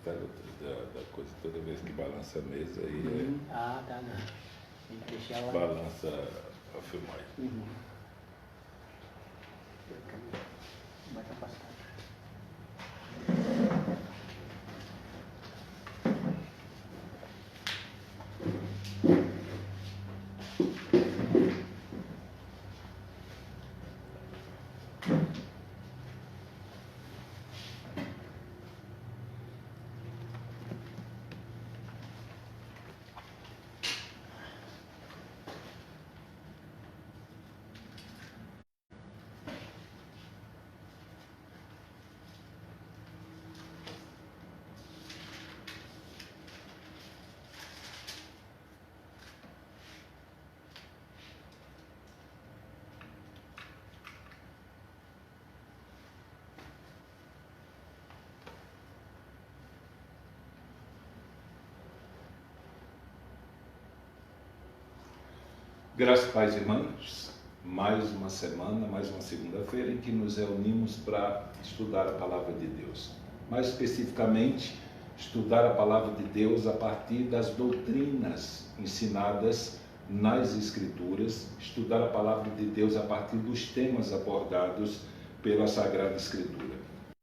tá, da coisa, toda vez que balança a mesa aí Ah, tá, não. Tem que deixar ela. balança a filmagem. Vai capacitado. Graças, pais e irmãos, mais uma semana, mais uma segunda-feira em que nos reunimos para estudar a Palavra de Deus. Mais especificamente, estudar a Palavra de Deus a partir das doutrinas ensinadas nas Escrituras, estudar a Palavra de Deus a partir dos temas abordados pela Sagrada Escritura.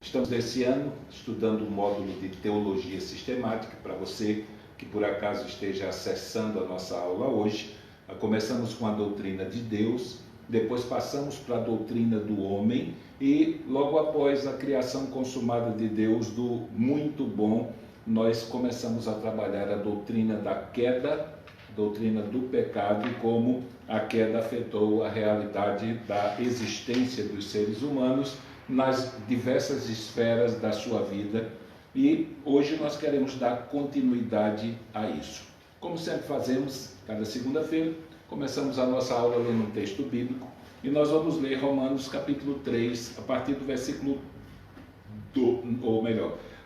Estamos nesse ano estudando o módulo de Teologia Sistemática. Para você que por acaso esteja acessando a nossa aula hoje, começamos com a doutrina de Deus, depois passamos para a doutrina do homem e logo após a criação consumada de Deus, do muito bom, nós começamos a trabalhar a doutrina da queda, doutrina do pecado e como a queda afetou a realidade da existência dos seres humanos nas diversas esferas da sua vida. E hoje nós queremos dar continuidade a isso. Como sempre fazemos, cada segunda-feira, começamos a nossa aula lendo um texto bíblico e nós vamos ler Romanos capítulo 3, a partir do versículo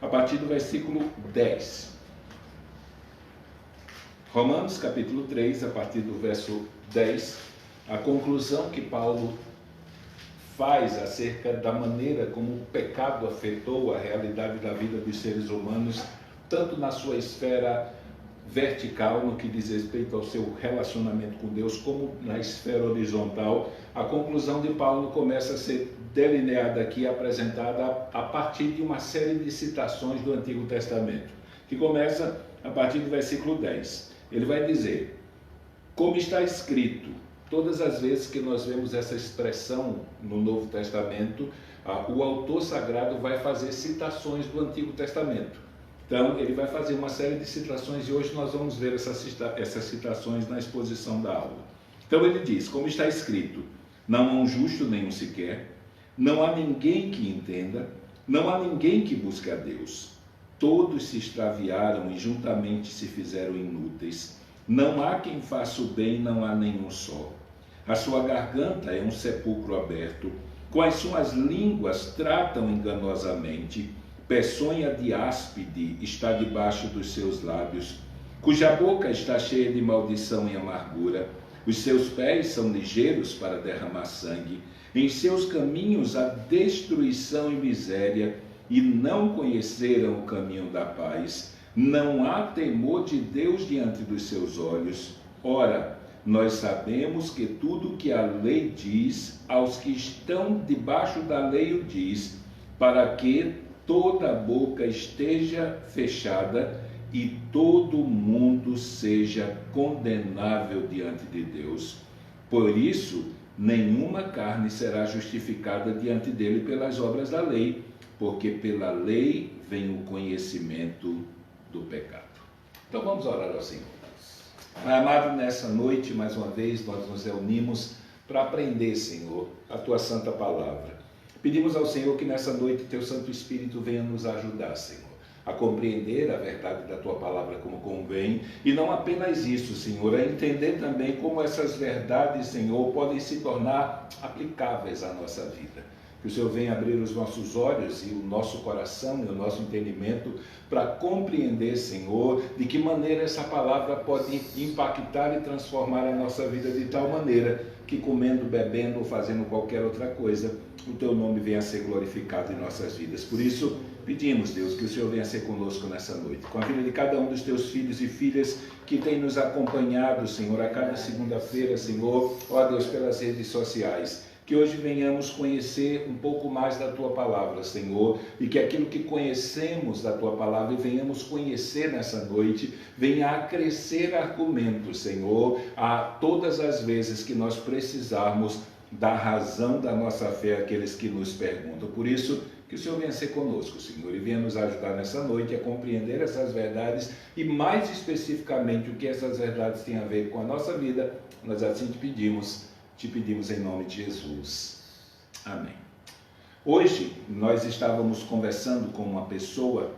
a partir do versículo 10. Romanos capítulo 3, a partir do verso 10, a conclusão que Paulo faz acerca da maneira como o pecado afetou a realidade da vida dos seres humanos, tanto na sua esfera vertical, no que diz respeito ao seu relacionamento com Deus, como na esfera horizontal. A conclusão de Paulo começa a ser delineada aqui, apresentada a partir de uma série de citações do Antigo Testamento, que começa a partir do versículo 10. Ele vai dizer, como está escrito, todas as vezes que nós vemos essa expressão no Novo Testamento, o autor sagrado vai fazer citações do Antigo Testamento. Então, ele vai fazer uma série de citações e hoje nós vamos ver essas citações na exposição da aula. Então, ele diz, como está escrito, não há um justo nenhum sequer, não há ninguém que entenda, não há ninguém que busque a Deus. Todos se extraviaram e juntamente se fizeram inúteis. Não há quem faça o bem, não há nenhum só. A sua garganta é um sepulcro aberto, com as suas línguas tratam enganosamente. Peçonha de áspide está debaixo dos seus lábios, cuja boca está cheia de maldição e amargura. Os seus pés são ligeiros para derramar sangue. Em seus caminhos há destruição e miséria, e não conheceram o caminho da paz. Não há temor de Deus diante dos seus olhos. Ora, nós sabemos que tudo o que a lei diz, aos que estão debaixo da lei o diz, para que toda a boca esteja fechada e todo mundo seja condenável diante de Deus. Por isso, nenhuma carne será justificada diante dele pelas obras da lei, porque pela lei vem o conhecimento do pecado. Então vamos orar ao Senhor. Pai amado, nessa noite, mais uma vez, nós nos reunimos para aprender, Senhor, a Tua Santa Palavra. Pedimos ao Senhor que nessa noite Teu Santo Espírito venha nos ajudar, Senhor, a compreender a verdade da Tua Palavra como convém, e não apenas isso, Senhor, a entender também como essas verdades, Senhor, podem se tornar aplicáveis à nossa vida. Que o Senhor venha abrir os nossos olhos e o nosso coração e o nosso entendimento para compreender, Senhor, de que maneira essa palavra pode impactar e transformar a nossa vida de tal maneira que comendo, bebendo ou fazendo qualquer outra coisa, o Teu nome venha a ser glorificado em nossas vidas. Por isso, Pedimos, Deus, que o Senhor venha ser conosco nessa noite, com a vida de cada um dos teus filhos e filhas que tem nos acompanhado, Senhor, a cada segunda-feira, Senhor, ó Deus, pelas redes sociais. Que hoje venhamos conhecer um pouco mais da Tua Palavra, Senhor, e que aquilo que conhecemos da Tua Palavra e venhamos conhecer nessa noite, venha a crescer argumentos, Senhor, a todas as vezes que nós precisarmos da razão da nossa fé àqueles que nos perguntam. Por isso, que o Senhor venha ser conosco, Senhor, e venha nos ajudar nessa noite a compreender essas verdades e, mais especificamente, o que essas verdades têm a ver com a nossa vida. Nós assim te pedimos em nome de Jesus. Amém. Hoje, nós estávamos conversando com uma pessoa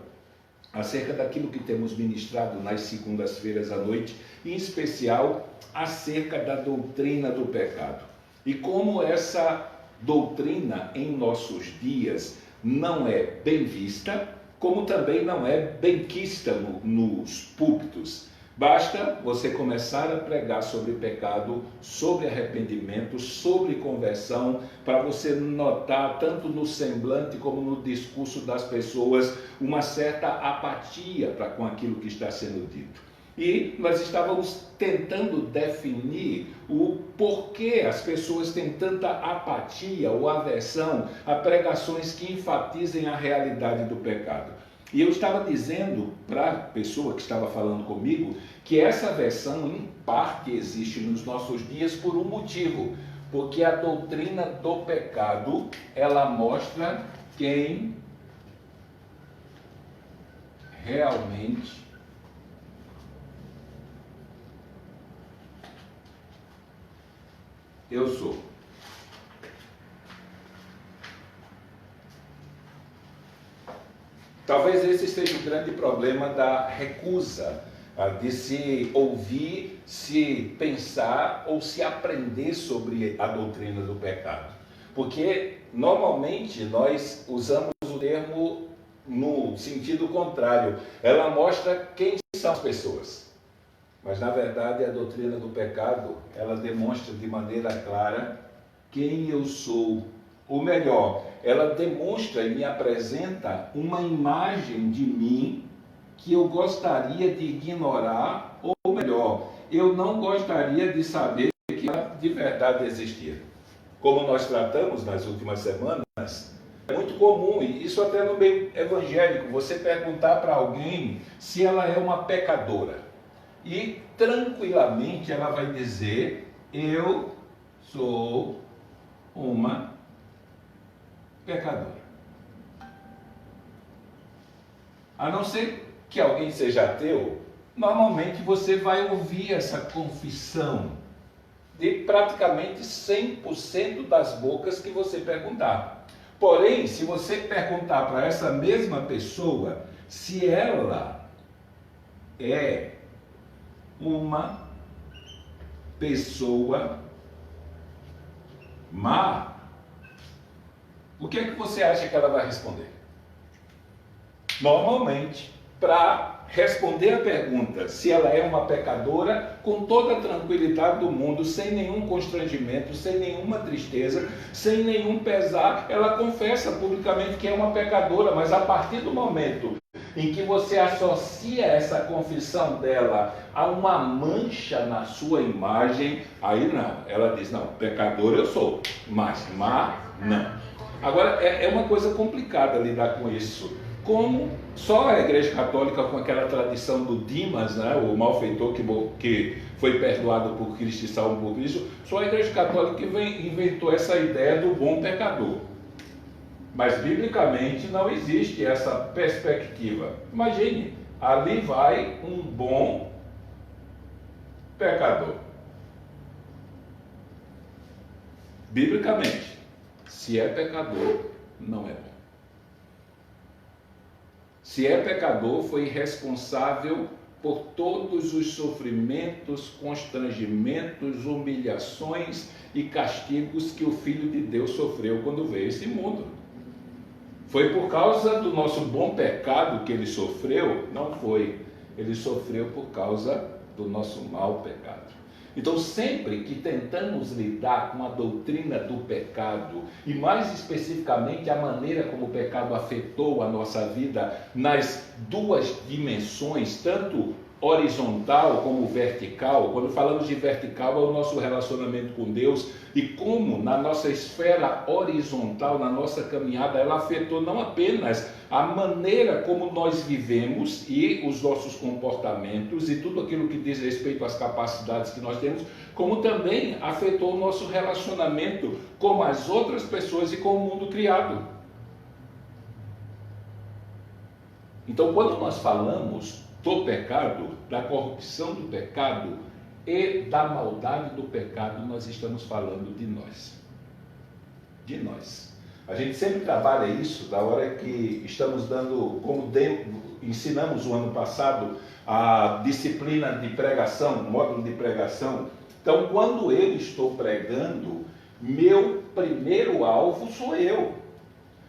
acerca daquilo que temos ministrado nas segundas-feiras à noite, em especial acerca da doutrina do pecado. E como essa doutrina em nossos dias não é bem vista, como também não é benquista nos púlpitos. Basta você começar a pregar sobre pecado, sobre arrependimento, sobre conversão, para você notar, tanto no semblante como no discurso das pessoas, uma certa apatia para com aquilo que está sendo dito. E nós estávamos tentando definir o porquê as pessoas têm tanta apatia ou aversão a pregações que enfatizem a realidade do pecado. E eu estava dizendo para a pessoa que estava falando comigo que essa aversão, em parte, existe nos nossos dias por um motivo. Porque a doutrina do pecado, ela mostra quem realmente eu sou. Talvez esse seja o grande problema da recusa de se ouvir, se pensar ou se aprender sobre a doutrina do pecado. Porque normalmente nós usamos o termo no sentido contrário. Ela mostra quem são as pessoas. Mas, na verdade, a doutrina do pecado, ela demonstra de maneira clara quem eu sou. Ou melhor, ela demonstra e me apresenta uma imagem de mim que eu gostaria de ignorar, ou melhor, eu não gostaria de saber que ela de verdade existia. Como nós tratamos nas últimas semanas, é muito comum, e isso até no meio evangélico, você perguntar para alguém se ela é uma pecadora. E tranquilamente ela vai dizer: eu sou uma pecadora. A não ser que alguém seja ateu, normalmente você vai ouvir essa confissão de praticamente 100% das bocas que você perguntar. Porém, se você perguntar para essa mesma pessoa se ela é uma pessoa má, o que é que você acha que ela vai responder? Normalmente, para responder a pergunta se ela é uma pecadora, com toda a tranquilidade do mundo, sem nenhum constrangimento, sem nenhuma tristeza, sem nenhum pesar, ela confessa publicamente que é uma pecadora, mas a partir do momento em que você associa essa confissão dela a uma mancha na sua imagem, aí não, ela diz: não, pecador eu sou, mas má não. Agora, é uma coisa complicada lidar com isso. Como só a Igreja Católica, com aquela tradição do Dimas, né, o malfeitor que foi perdoado por Cristo e salvo por Cristo, só a Igreja Católica que inventou essa ideia do bom pecador. Mas, biblicamente, não existe essa perspectiva. Imagine, ali vai um bom pecador. Biblicamente, se é pecador, não é bom. Se é pecador, foi responsável por todos os sofrimentos, constrangimentos, humilhações e castigos que o Filho de Deus sofreu quando veio a esse mundo. Foi por causa do nosso bom pecado que ele sofreu? Não foi. Ele sofreu por causa do nosso mau pecado. Então, sempre que tentamos lidar com a doutrina do pecado, e mais especificamente a maneira como o pecado afetou a nossa vida nas duas dimensões, tanto horizontal como vertical. Quando falamos de vertical, é o nosso relacionamento com Deus, e como na nossa esfera horizontal, na nossa caminhada, ela afetou não apenas a maneira como nós vivemos e os nossos comportamentos e tudo aquilo que diz respeito às capacidades que nós temos, como também afetou o nosso relacionamento com as outras pessoas e com o mundo criado. Então, quando nós falamos do pecado, da corrupção do pecado e da maldade do pecado, nós estamos falando de nós. De nós. A gente sempre trabalha isso da hora que estamos dando, ensinamos o ano passado, a disciplina de pregação, o módulo de pregação. Então, quando eu estou pregando, meu primeiro alvo sou eu.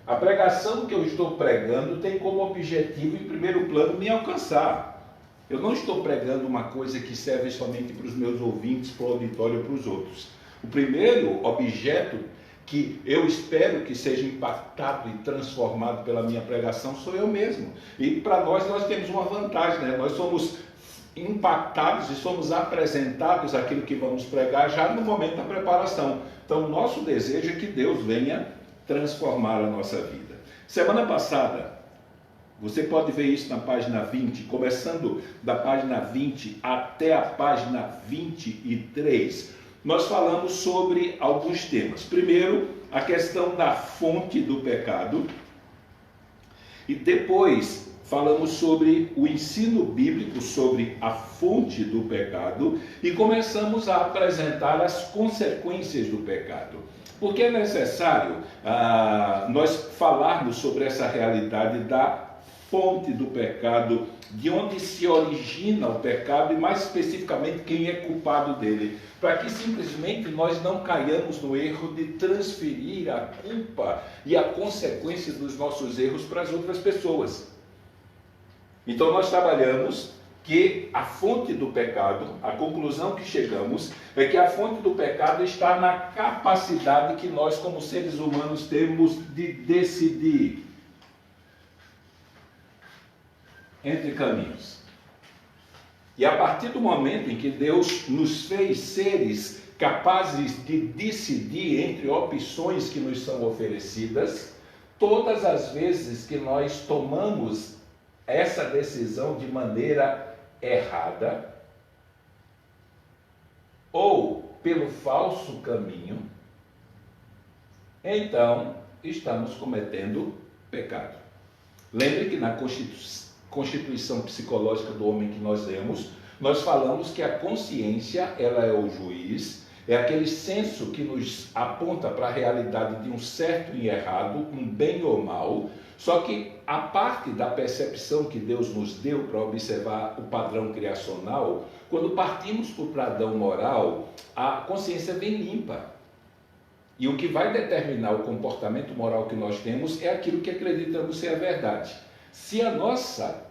A pregação que eu estou pregando tem como objetivo, em primeiro plano, me alcançar. Eu não estou pregando uma coisa que serve somente para os meus ouvintes, para o auditório ou para os outros. O primeiro objeto que eu espero que seja impactado e transformado pela minha pregação sou eu mesmo. E para nós temos uma vantagem, né? Nós somos impactados e somos apresentados aquilo que vamos pregar já no momento da preparação. Então, o nosso desejo é que Deus venha transformar a nossa vida. Semana passada, você pode ver isso na página 20, começando da página 20 até a página 23, nós falamos sobre alguns temas. Primeiro, a questão da fonte do pecado, e depois falamos sobre o ensino bíblico sobre a fonte do pecado e começamos a apresentar as consequências do pecado. Porque é necessário nós falarmos sobre essa realidade da fonte do pecado, de onde se origina o pecado e mais especificamente quem é culpado dele, para que simplesmente nós não caiamos no erro de transferir a culpa e a consequência dos nossos erros para as outras pessoas. Então nós trabalhamos que a fonte do pecado, a conclusão que chegamos, é que a fonte do pecado está na capacidade que nós como seres humanos temos de decidir entre caminhos. E a partir do momento em que Deus nos fez seres capazes de decidir entre opções que nos são oferecidas, todas as vezes que nós tomamos essa decisão de maneira errada ou pelo falso caminho, então estamos cometendo pecado. Lembre que na constituição psicológica do homem que nós lemos, nós falamos que a consciência, ela é o juiz, é aquele senso que nos aponta para a realidade de um certo e errado, um bem ou mal. Só que a parte da percepção que Deus nos deu para observar o padrão criacional, quando partimos para o padrão moral, a consciência vem limpa. E o que vai determinar o comportamento moral que nós temos é aquilo que acreditamos ser a verdade. Se a nossa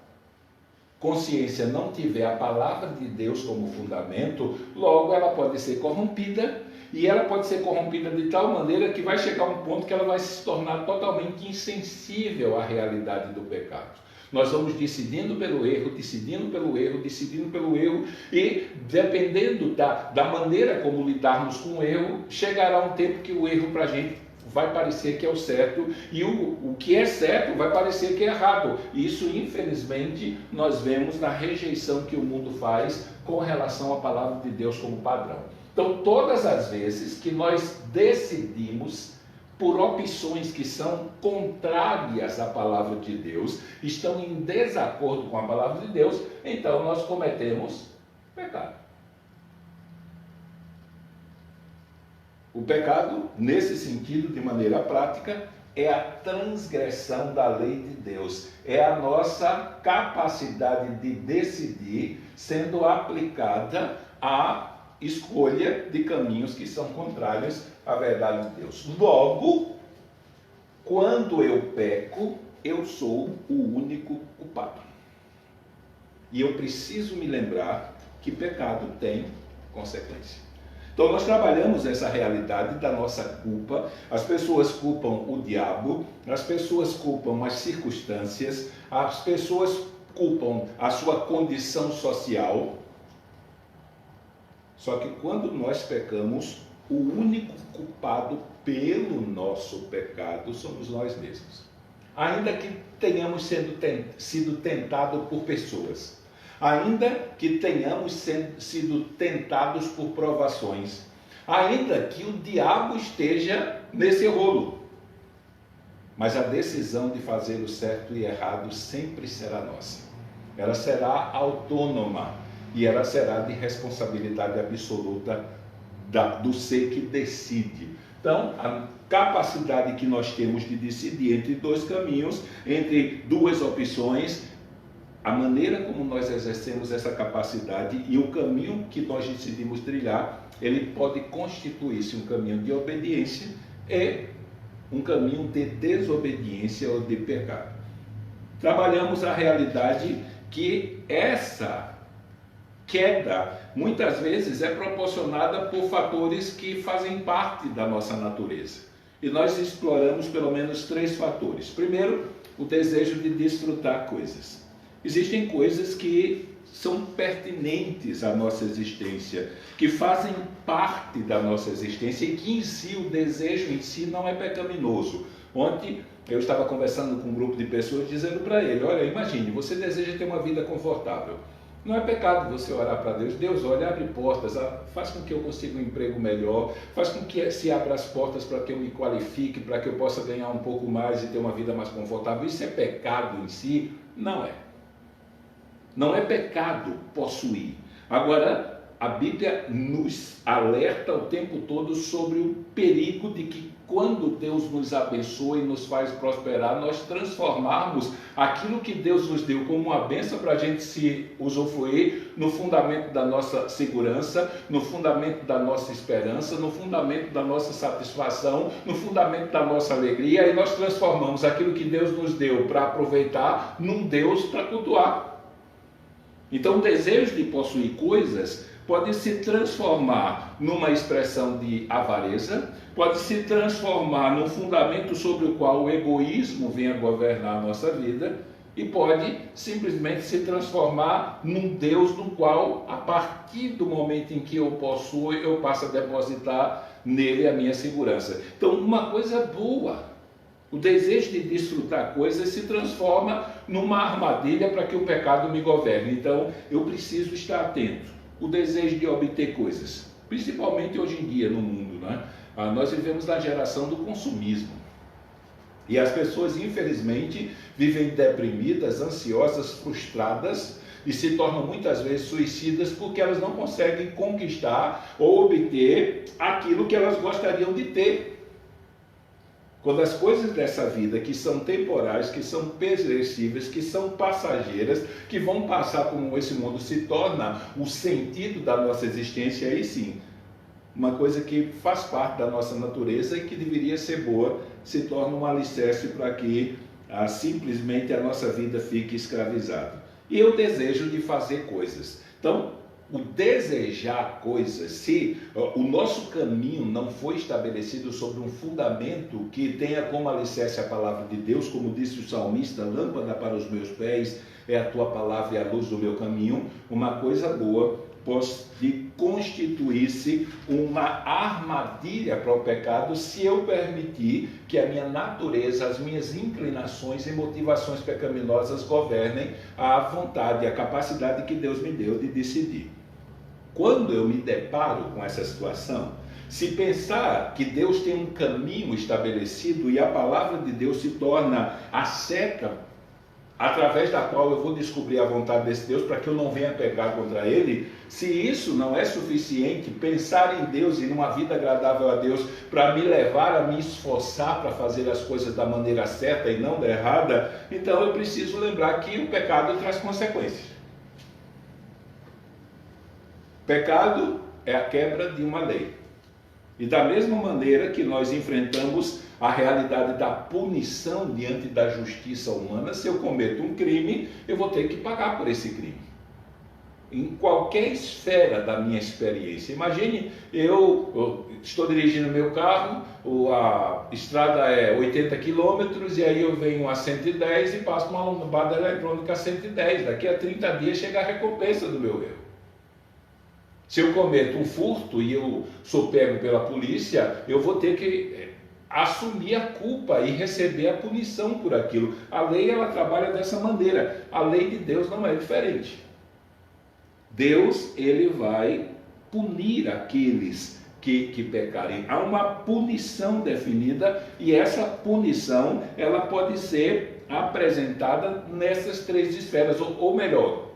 consciência não tiver a palavra de Deus como fundamento, logo ela pode ser corrompida, e ela pode ser corrompida de tal maneira que vai chegar um ponto que ela vai se tornar totalmente insensível à realidade do pecado. Nós vamos decidindo pelo erro, e dependendo da maneira como lidarmos com o erro, chegará um tempo que o erro para a gente vai parecer que é o certo, e o que é certo vai parecer que é errado. Isso, infelizmente, nós vemos na rejeição que o mundo faz com relação à palavra de Deus como padrão. Então, todas as vezes que nós decidimos por opções que são contrárias à palavra de Deus, estão em desacordo com a palavra de Deus, então nós cometemos pecado. O pecado, nesse sentido, de maneira prática, é a transgressão da lei de Deus. É a nossa capacidade de decidir sendo aplicada à escolha de caminhos que são contrários à verdade de Deus. Logo, quando eu peco, eu sou o único culpado. E eu preciso me lembrar que pecado tem consequência. Então nós trabalhamos essa realidade da nossa culpa. As pessoas culpam o diabo, as pessoas culpam as circunstâncias, as pessoas culpam a sua condição social. Só que quando nós pecamos, o único culpado pelo nosso pecado somos nós mesmos. Ainda que tenhamos sido tentados por pessoas, ainda que tenhamos sido tentados por provações, ainda que o diabo esteja nesse rolo, mas a decisão de fazer o certo e errado sempre será nossa. Ela será autônoma e ela será de responsabilidade absoluta do ser que decide. Então, a capacidade que nós temos de decidir entre dois caminhos, entre duas opções, a maneira como nós exercemos essa capacidade e o caminho que nós decidimos trilhar, ele pode constituir-se um caminho de obediência e um caminho de desobediência ou de pecado. Trabalhamos a realidade que essa queda muitas vezes é proporcionada por fatores que fazem parte da nossa natureza. E nós exploramos pelo menos 3 fatores. Primeiro, o desejo de desfrutar coisas. Existem coisas que são pertinentes à nossa existência, que fazem parte da nossa existência e que em si, o desejo em si não é pecaminoso. Ontem eu estava conversando com um grupo de pessoas dizendo para ele, olha, imagine, você deseja ter uma vida confortável. Não é pecado você orar para Deus. Deus, olha, abre portas, faz com que eu consiga um emprego melhor, faz com que se abra as portas para que eu me qualifique, para que eu possa ganhar um pouco mais e ter uma vida mais confortável. Isso é pecado em si? Não é. Não é pecado possuir. Agora, a Bíblia nos alerta o tempo todo sobre o perigo de que quando Deus nos abençoa e nos faz prosperar, nós transformarmos aquilo que Deus nos deu como uma bênção para a gente se usufruir no fundamento da nossa segurança, no fundamento da nossa esperança, no fundamento da nossa satisfação, no fundamento da nossa alegria, e nós transformamos aquilo que Deus nos deu para aproveitar num Deus para cultuar. Então o desejo de possuir coisas pode se transformar numa expressão de avareza, pode se transformar num fundamento sobre o qual o egoísmo vem a governar a nossa vida e pode simplesmente se transformar num Deus no qual, a partir do momento em que eu possuo, eu passo a depositar nele a minha segurança. Então, uma coisa boa, o desejo de desfrutar coisas se transforma numa armadilha para que o pecado me governe. Então, eu preciso estar atento. O desejo de obter coisas, principalmente hoje em dia no mundo, né? Nós vivemos na geração do consumismo e as pessoas infelizmente vivem deprimidas, ansiosas, frustradas e se tornam muitas vezes suicidas porque elas não conseguem conquistar ou obter aquilo que elas gostariam de ter. Quando as coisas dessa vida, que são temporais, que são perecíveis, que são passageiras, que vão passar como esse mundo, se torna o sentido da nossa existência, aí sim, uma coisa que faz parte da nossa natureza e que deveria ser boa, se torna um alicerce para que simplesmente a nossa vida fique escravizada. E o desejo de fazer coisas. Então, o desejar coisas, se o nosso caminho não foi estabelecido sobre um fundamento que tenha como alicerce a palavra de Deus, como disse o salmista, lâmpada para os meus pés é a tua palavra e a luz do meu caminho, uma coisa boa pode constituir-se uma armadilha para o pecado se eu permitir que a minha natureza, as minhas inclinações e motivações pecaminosas governem a vontade, a capacidade que Deus me deu de decidir. Quando eu me deparo com essa situação, se pensar que Deus tem um caminho estabelecido e a palavra de Deus se torna a seta através da qual eu vou descobrir a vontade desse Deus para que eu não venha pecar contra Ele, se isso não é suficiente, pensar em Deus e numa vida agradável a Deus para me levar a me esforçar para fazer as coisas da maneira certa e não da errada, então eu preciso lembrar que o pecado traz consequências. Pecado é a quebra de uma lei. E da mesma maneira que nós enfrentamos a realidade da punição diante da justiça humana, se eu cometo um crime, eu vou ter que pagar por esse crime. em qualquer esfera da minha experiência. Imagine, eu estou dirigindo meu carro, a estrada é 80 quilômetros e aí eu venho a 110 e passo uma lombada eletrônica a 110. Daqui a 30 dias chega a recompensa do meu erro. Se eu cometo um furto e eu sou pego pela polícia, eu vou ter que assumir a culpa e receber a punição por aquilo. A lei, ela trabalha dessa maneira. A lei de Deus não é diferente. Deus, ele vai punir aqueles que pecarem. Há uma punição definida e essa punição, ela pode ser apresentada nessas três esferas, ou melhor,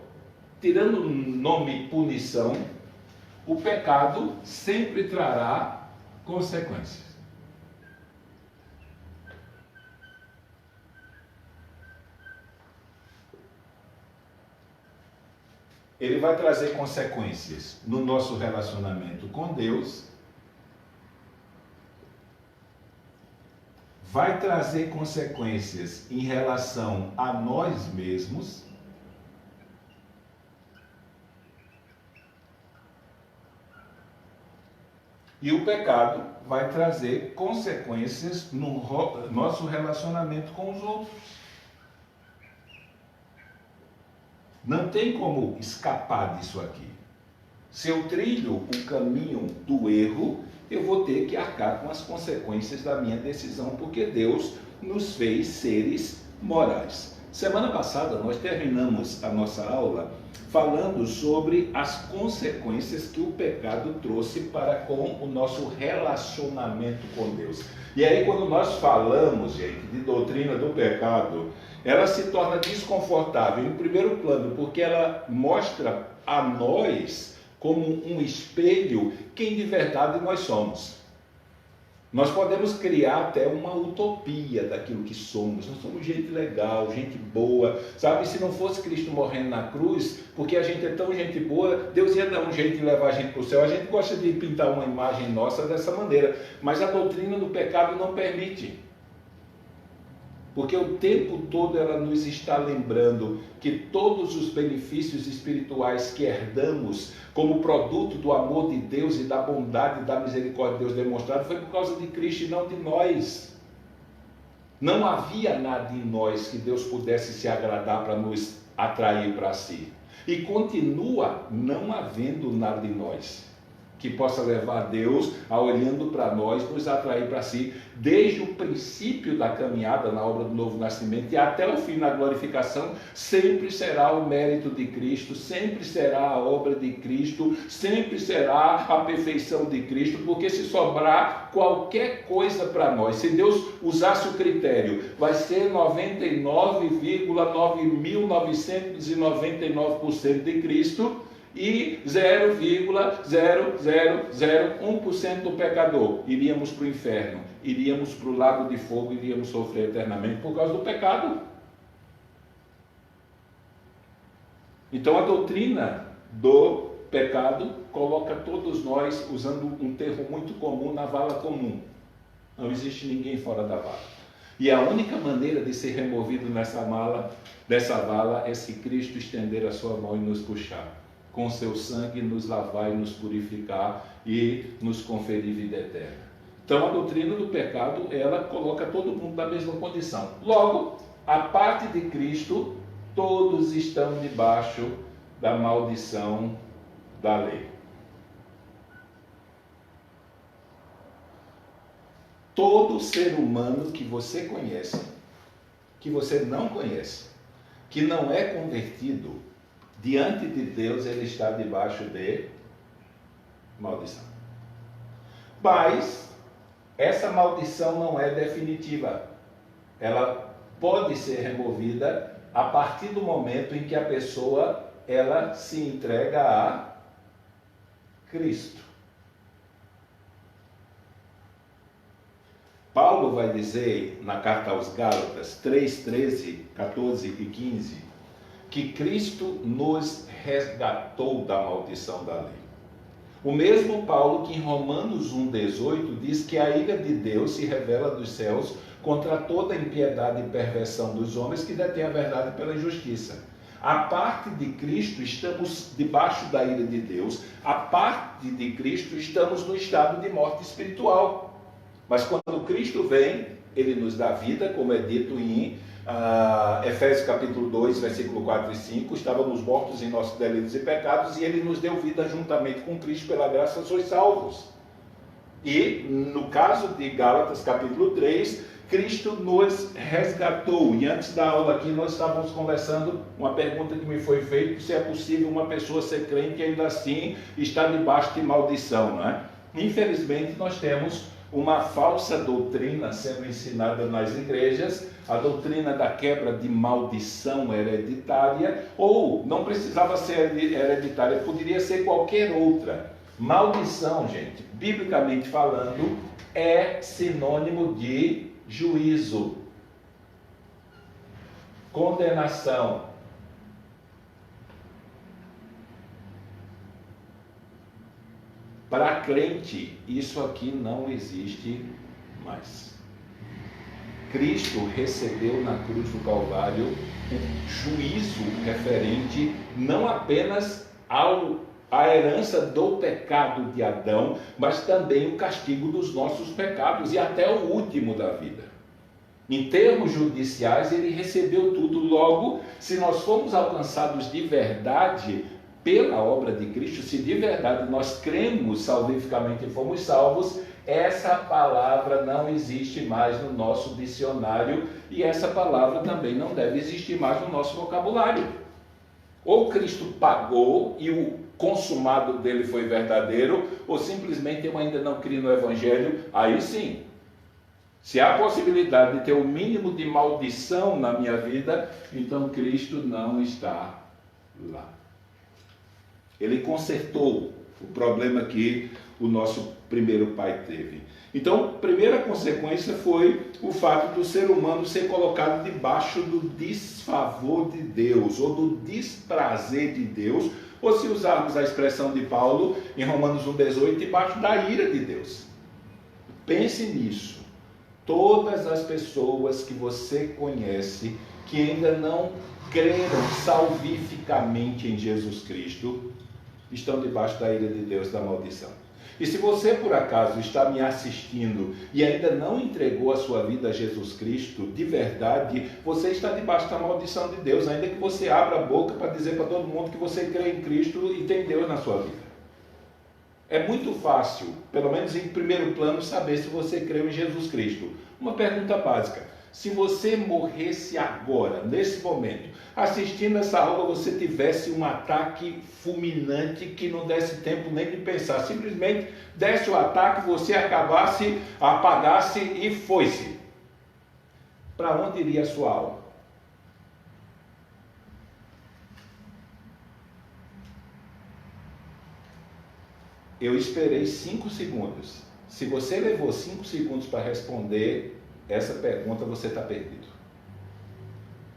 tirando o nome punição, o pecado sempre trará consequências. Ele vai trazer consequências no nosso relacionamento com Deus, vai trazer consequências em relação a nós mesmos, e o pecado vai trazer consequências no nosso relacionamento com os outros. Não tem como escapar disso aqui. Se eu trilho o caminho do erro, eu vou ter que arcar com as consequências da minha decisão, porque Deus nos fez seres morais. Semana passada nós terminamos a nossa aula falando sobre as consequências que o pecado trouxe para com o nosso relacionamento com Deus. E aí, quando nós falamos, gente, de doutrina do pecado, ela se torna desconfortável, em primeiro plano, porque ela mostra a nós como um espelho quem de verdade nós somos. Nós podemos criar até uma utopia daquilo que somos. Nós somos gente legal, gente boa, sabe? Se não fosse Cristo morrendo na cruz, porque a gente é tão gente boa, Deus ia dar um jeito de levar a gente para o céu. A gente gosta de pintar uma imagem nossa dessa maneira, mas a doutrina do pecado não permite. Porque o tempo todo ela nos está lembrando que todos os benefícios espirituais que herdamos como produto do amor de Deus e da bondade e da misericórdia de Deus demonstrado foi por causa de Cristo e não de nós. Não havia nada em nós que Deus pudesse se agradar para nos atrair para si. E continua não havendo nada em nós que possa levar Deus a, olhando para nós, nos atrair para si, desde o princípio da caminhada na obra do novo nascimento e até o fim na glorificação, sempre será o mérito de Cristo, sempre será a obra de Cristo, sempre será a perfeição de Cristo, porque se sobrar qualquer coisa para nós, se Deus usasse o critério, vai ser 99,9999% de Cristo, e 0,0001% do pecador. Iríamos para o inferno, iríamos para o lago de fogo, iríamos sofrer eternamente por causa do pecado. Então a doutrina do pecado coloca todos nós, usando um termo muito comum, na vala comum. Não existe ninguém fora da vala. E a única maneira de ser removido dessa vala é se Cristo estender a sua mão e nos puxar. Com seu sangue nos lavar e nos purificar e nos conferir vida eterna. Então a doutrina do pecado, ela coloca todo mundo na mesma condição. Logo, a parte de Cristo, todos estão debaixo da maldição da lei. Todo ser humano que você conhece, que você não conhece, que não é convertido, diante de Deus ele está debaixo de maldição. Mas essa maldição não é definitiva. Ela pode ser removida a partir do momento em que a pessoa ela se entrega a Cristo. Paulo vai dizer na carta aos Gálatas 3, 13, 14 e 15 que Cristo nos resgatou da maldição da lei. O mesmo Paulo que em Romanos 1,18 diz que a ira de Deus se revela dos céus contra toda a impiedade e perversão dos homens que detêm a verdade pela injustiça. A parte de Cristo, estamos debaixo da ira de Deus. A parte de Cristo, estamos no estado de morte espiritual. Mas quando Cristo vem, Ele nos dá vida, como é dito em Efésios capítulo 2, versículo 4 e 5. Estávamos mortos em nossos delitos e pecados, e Ele nos deu vida juntamente com Cristo, pela graça sois salvos. E no caso de Gálatas capítulo 3, Cristo nos resgatou. E antes da aula aqui nós estávamos conversando, uma pergunta que me foi feita, se é possível uma pessoa ser crente e ainda assim estar debaixo de maldição, não é? Infelizmente nós temos uma falsa doutrina sendo ensinada nas igrejas, a doutrina da quebra de maldição hereditária, ou não precisava ser hereditária, poderia ser qualquer outra. Maldição, gente, biblicamente falando, é sinônimo de juízo, condenação. Para crente, isso aqui não existe mais. Cristo recebeu na cruz do Calvário um juízo referente não apenas à herança do pecado de Adão, mas também o castigo dos nossos pecados e até o último da vida. Em termos judiciais, ele recebeu tudo. Logo, se nós formos alcançados de verdade pela obra de Cristo, se de verdade nós cremos salvificamente e fomos salvos, essa palavra não existe mais no nosso dicionário e essa palavra também não deve existir mais no nosso vocabulário. Ou Cristo pagou e o consumado dele foi verdadeiro, ou simplesmente eu ainda não creio no Evangelho. Aí sim, se há a possibilidade de ter o mínimo de maldição na minha vida, então Cristo não está lá. Ele consertou o problema que o nosso primeiro pai teve. Então, a primeira consequência foi o fato do ser humano ser colocado debaixo do desfavor de Deus, ou do desprazer de Deus, ou se usarmos a expressão de Paulo em Romanos 1,18, debaixo da ira de Deus. Pense nisso. Todas as pessoas que você conhece que ainda não creram salvificamente em Jesus Cristo estão debaixo da ira de Deus, da maldição. E se você por acaso está me assistindo e ainda não entregou a sua vida a Jesus Cristo de verdade, você está debaixo da maldição de Deus, ainda que você abra a boca para dizer para todo mundo que você crê em Cristo e tem Deus na sua vida. É muito fácil, pelo menos em primeiro plano, saber se você crê em Jesus Cristo. Uma pergunta básica: se você morresse agora, nesse momento, assistindo essa aula, você tivesse um ataque fulminante que não desse tempo nem de pensar, simplesmente desse o ataque, você acabasse, apagasse e foi-se, para onde iria a sua alma? Eu esperei 5 segundos. Se você levou 5 segundos para responder essa pergunta, você está perdido.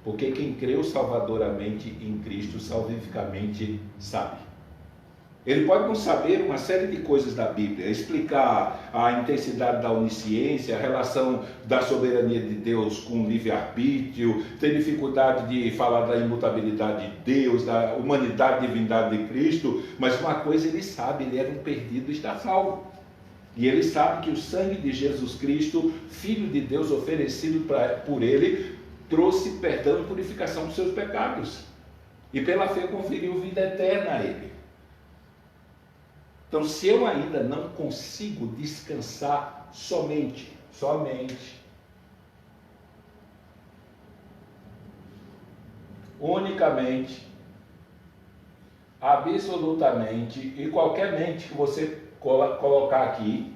Porque quem creu salvadoramente em Cristo, salvificamente, sabe. Ele pode não saber uma série de coisas da Bíblia, explicar a intensidade da onisciência, a relação da soberania de Deus com o livre-arbítrio, ter dificuldade de falar da imutabilidade de Deus, da humanidade e divindade de Cristo, mas uma coisa ele sabe: ele era um perdido e está salvo. E ele sabe que o sangue de Jesus Cristo, Filho de Deus, oferecido por ele, trouxe perdão e purificação dos seus pecados. E pela fé conferiu vida eterna a ele. Então, se eu ainda não consigo descansar somente, unicamente, absolutamente, e qualquer mente que você colocar aqui,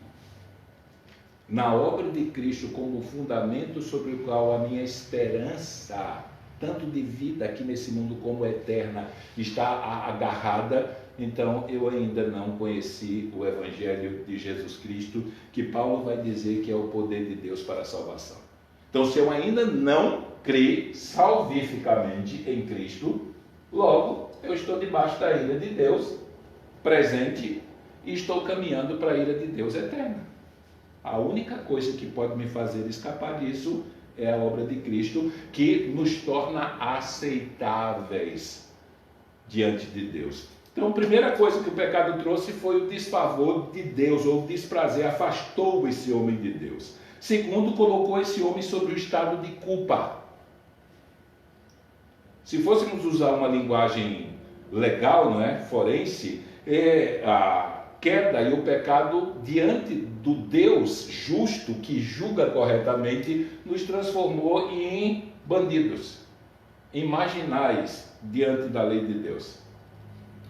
na obra de Cristo como fundamento sobre o qual a minha esperança, tanto de vida aqui nesse mundo como eterna, está agarrada, então eu ainda não conheci o Evangelho de Jesus Cristo, que Paulo vai dizer que é o poder de Deus para a salvação. Então, se eu ainda não criei salvificamente em Cristo, logo eu estou debaixo da ira de Deus presente e estou caminhando para a ira de Deus eterna. A única coisa que pode me fazer escapar disso é a obra de Cristo que nos torna aceitáveis diante de Deus. Então, a primeira coisa que o pecado trouxe foi o desfavor de Deus, ou o desprazer, afastou esse homem de Deus. Segundo, colocou esse homem sobre o estado de culpa. Se fôssemos usar uma linguagem legal, não é? Forense, a queda e o pecado diante do Deus justo que julga corretamente nos transformou em bandidos, em marginais diante da lei de Deus.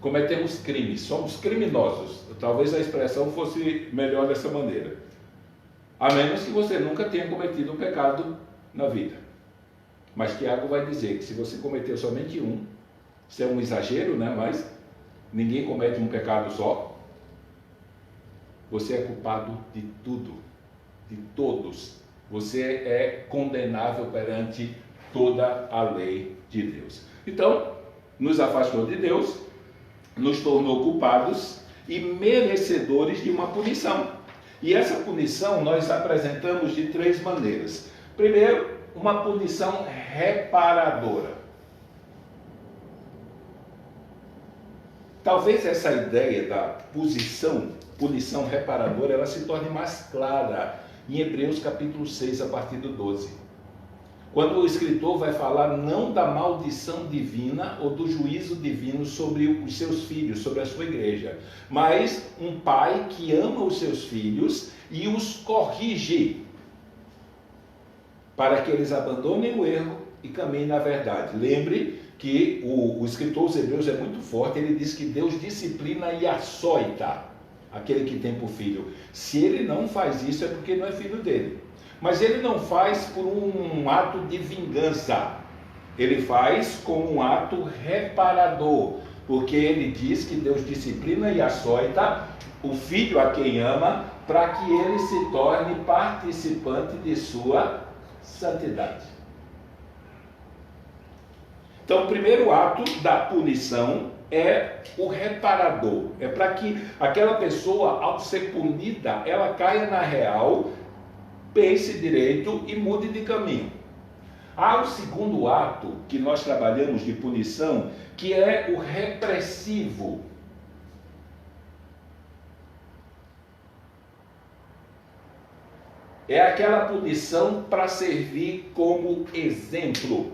Cometemos crimes, somos criminosos. Talvez a expressão fosse melhor dessa maneira. A menos que você nunca tenha cometido um pecado na vida. Mas Tiago vai dizer que se você cometeu somente um, isso é um exagero, né? Mas ninguém comete um pecado só. Você é culpado de tudo, de todos. Você é condenável perante toda a lei de Deus. Então, nos afastou de Deus, nos tornou culpados e merecedores de uma punição. E essa punição nós apresentamos de três maneiras. Primeiro, uma punição reparadora. Talvez essa ideia da punição reparadora, ela se torne mais clara em Hebreus capítulo 6, a partir do 12. Quando o escritor vai falar não da maldição divina ou do juízo divino sobre os seus filhos, sobre a sua igreja, mas um pai que ama os seus filhos e os corrige para que eles abandonem o erro e caminhem na verdade. Lembre que o escritor aos Hebreus é muito forte, ele diz que Deus disciplina e açoita aquele que tem por filho. Se ele não faz isso é porque não é filho dele. Mas ele não faz por um ato de vingança, ele faz como um ato reparador, porque ele diz que Deus disciplina e açoita o filho a quem ama, para que ele se torne participante de sua santidade. Então, o primeiro ato da punição é o reparador, é para que aquela pessoa, ao ser punida, ela caia na real, pense direito e mude de caminho. Há o segundo ato que nós trabalhamos de punição, que é o repressivo. É aquela punição para servir como exemplo.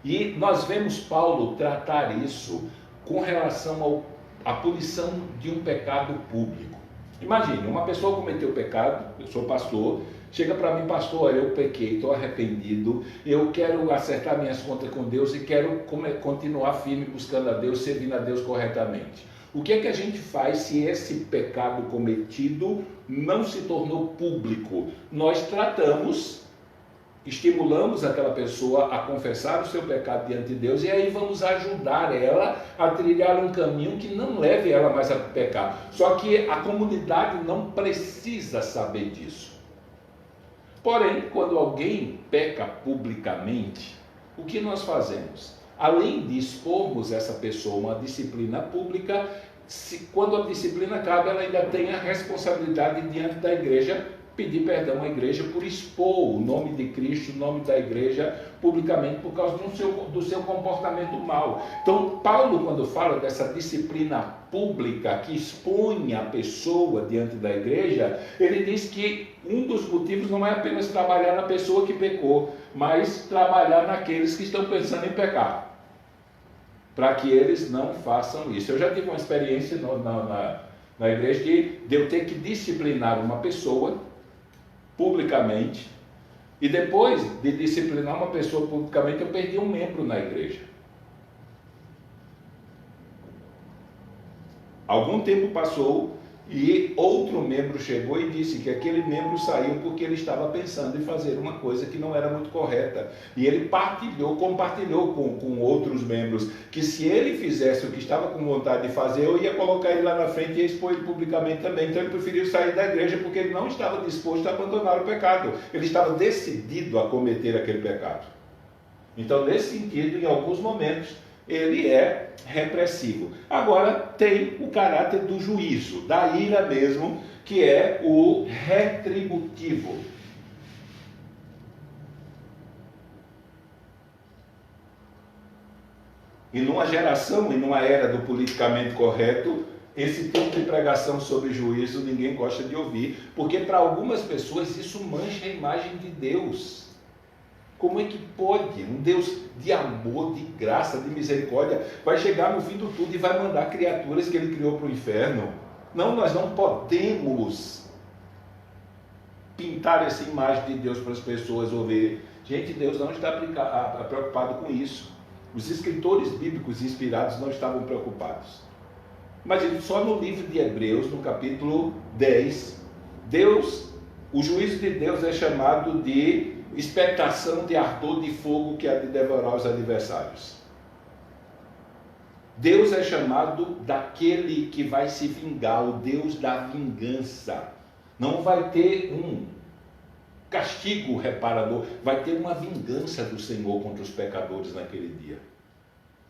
E nós vemos Paulo tratar isso com relação à punição de um pecado público. Imagine, uma pessoa cometeu pecado, eu sou pastor, chega para mim, pastor, eu pequei, estou arrependido, eu quero acertar minhas contas com Deus e quero continuar firme buscando a Deus, servindo a Deus corretamente. O que é que a gente faz se esse pecado cometido não se tornou público? Nós tratamos, estimulamos aquela pessoa a confessar o seu pecado diante de Deus e aí vamos ajudar ela a trilhar um caminho que não leve ela mais a pecar. Só que a comunidade não precisa saber disso. Porém, quando alguém peca publicamente, o que nós fazemos? Além de expormos essa pessoa a uma disciplina pública, quando a disciplina cabe, ela ainda tem a responsabilidade diante da igreja, pedir perdão à igreja por expor o nome de Cristo, o nome da igreja publicamente por causa do seu comportamento mau. Então, Paulo, quando fala dessa disciplina pública que expõe a pessoa diante da igreja, ele diz que um dos motivos não é apenas trabalhar na pessoa que pecou, mas trabalhar naqueles que estão pensando em pecar, para que eles não façam isso. Eu já tive uma experiência na igreja de eu ter que disciplinar uma pessoa publicamente, e depois de disciplinar uma pessoa publicamente, eu perdi um membro na igreja. Algum tempo passou e outro membro chegou e disse que aquele membro saiu porque ele estava pensando em fazer uma coisa que não era muito correta. E ele compartilhou com outros membros que se ele fizesse o que estava com vontade de fazer, eu ia colocar ele lá na frente e ia expor ele publicamente também. Então ele preferiu sair da igreja porque ele não estava disposto a abandonar o pecado. Ele estava decidido a cometer aquele pecado. Então, nesse sentido, em alguns momentos, ele é repressivo. Agora tem o caráter do juízo, da ira mesmo, que é o retributivo. E numa geração e numa era do politicamente correto, esse tipo de pregação sobre juízo ninguém gosta de ouvir, porque para algumas pessoas isso mancha a imagem de Deus. Como é que pode um Deus de amor, de graça, de misericórdia, vai chegar no fim do tudo e vai mandar criaturas que ele criou para o inferno? Não, nós não podemos pintar essa imagem de Deus para as pessoas ouvir. Gente, Deus não está preocupado com isso. Os escritores bíblicos inspirados não estavam preocupados. Mas só no livro de Hebreus, no capítulo 10, o juízo de Deus é chamado de expectação de ardor de fogo que há de devorar os adversários. Deus é chamado daquele que vai se vingar, o Deus da vingança. Não vai ter um castigo reparador, vai ter uma vingança do Senhor contra os pecadores naquele dia.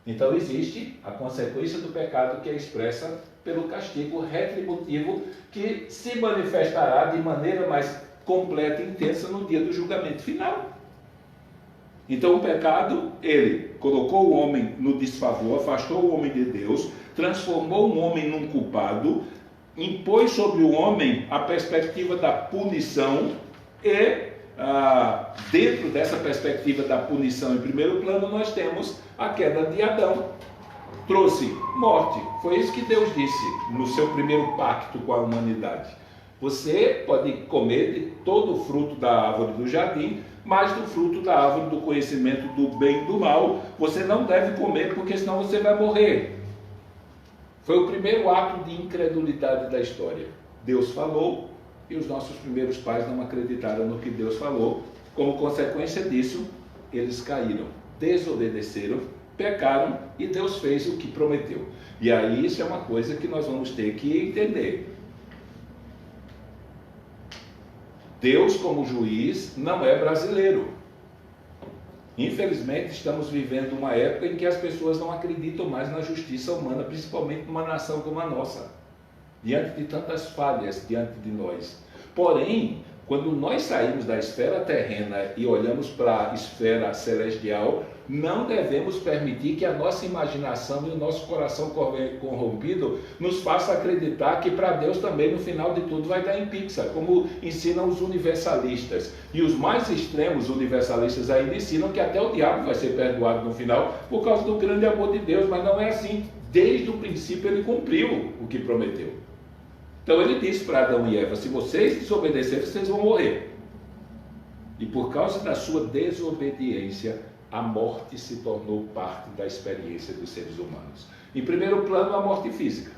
Então existe a consequência do pecado que é expressa pelo castigo retributivo que se manifestará de maneira mais completa e intensa no dia do julgamento final. Então o pecado, ele colocou o homem no desfavor, afastou o homem de Deus, transformou o homem num culpado, impôs sobre o homem a perspectiva da punição e dentro dessa perspectiva da punição em primeiro plano nós temos a queda de Adão. Trouxe morte. Foi isso que Deus disse no seu primeiro pacto com a humanidade. Você pode comer de todo o fruto da árvore do jardim, mas do fruto da árvore do conhecimento do bem e do mal, você não deve comer, porque senão você vai morrer. Foi o primeiro ato de incredulidade da história. Deus falou e os nossos primeiros pais não acreditaram no que Deus falou. Como consequência disso, eles caíram, desobedeceram, pecaram e Deus fez o que prometeu. E aí isso é uma coisa que nós vamos ter que entender. Deus, como juiz, não é brasileiro. Infelizmente, estamos vivendo uma época em que as pessoas não acreditam mais na justiça humana, principalmente numa nação como a nossa, diante de tantas falhas diante de nós. Porém, quando nós saímos da esfera terrena e olhamos para a esfera celestial, não devemos permitir que a nossa imaginação e o nosso coração corrompido nos faça acreditar que para Deus também no final de tudo vai dar em pizza, como ensinam os universalistas. E os mais extremos universalistas ainda ensinam que até o diabo vai ser perdoado no final por causa do grande amor de Deus, mas não é assim. Desde o princípio ele cumpriu o que prometeu. Então ele disse para Adão e Eva: se vocês desobedecerem, vocês vão morrer. E por causa da sua desobediência, a morte se tornou parte da experiência dos seres humanos. Em primeiro plano, a morte física.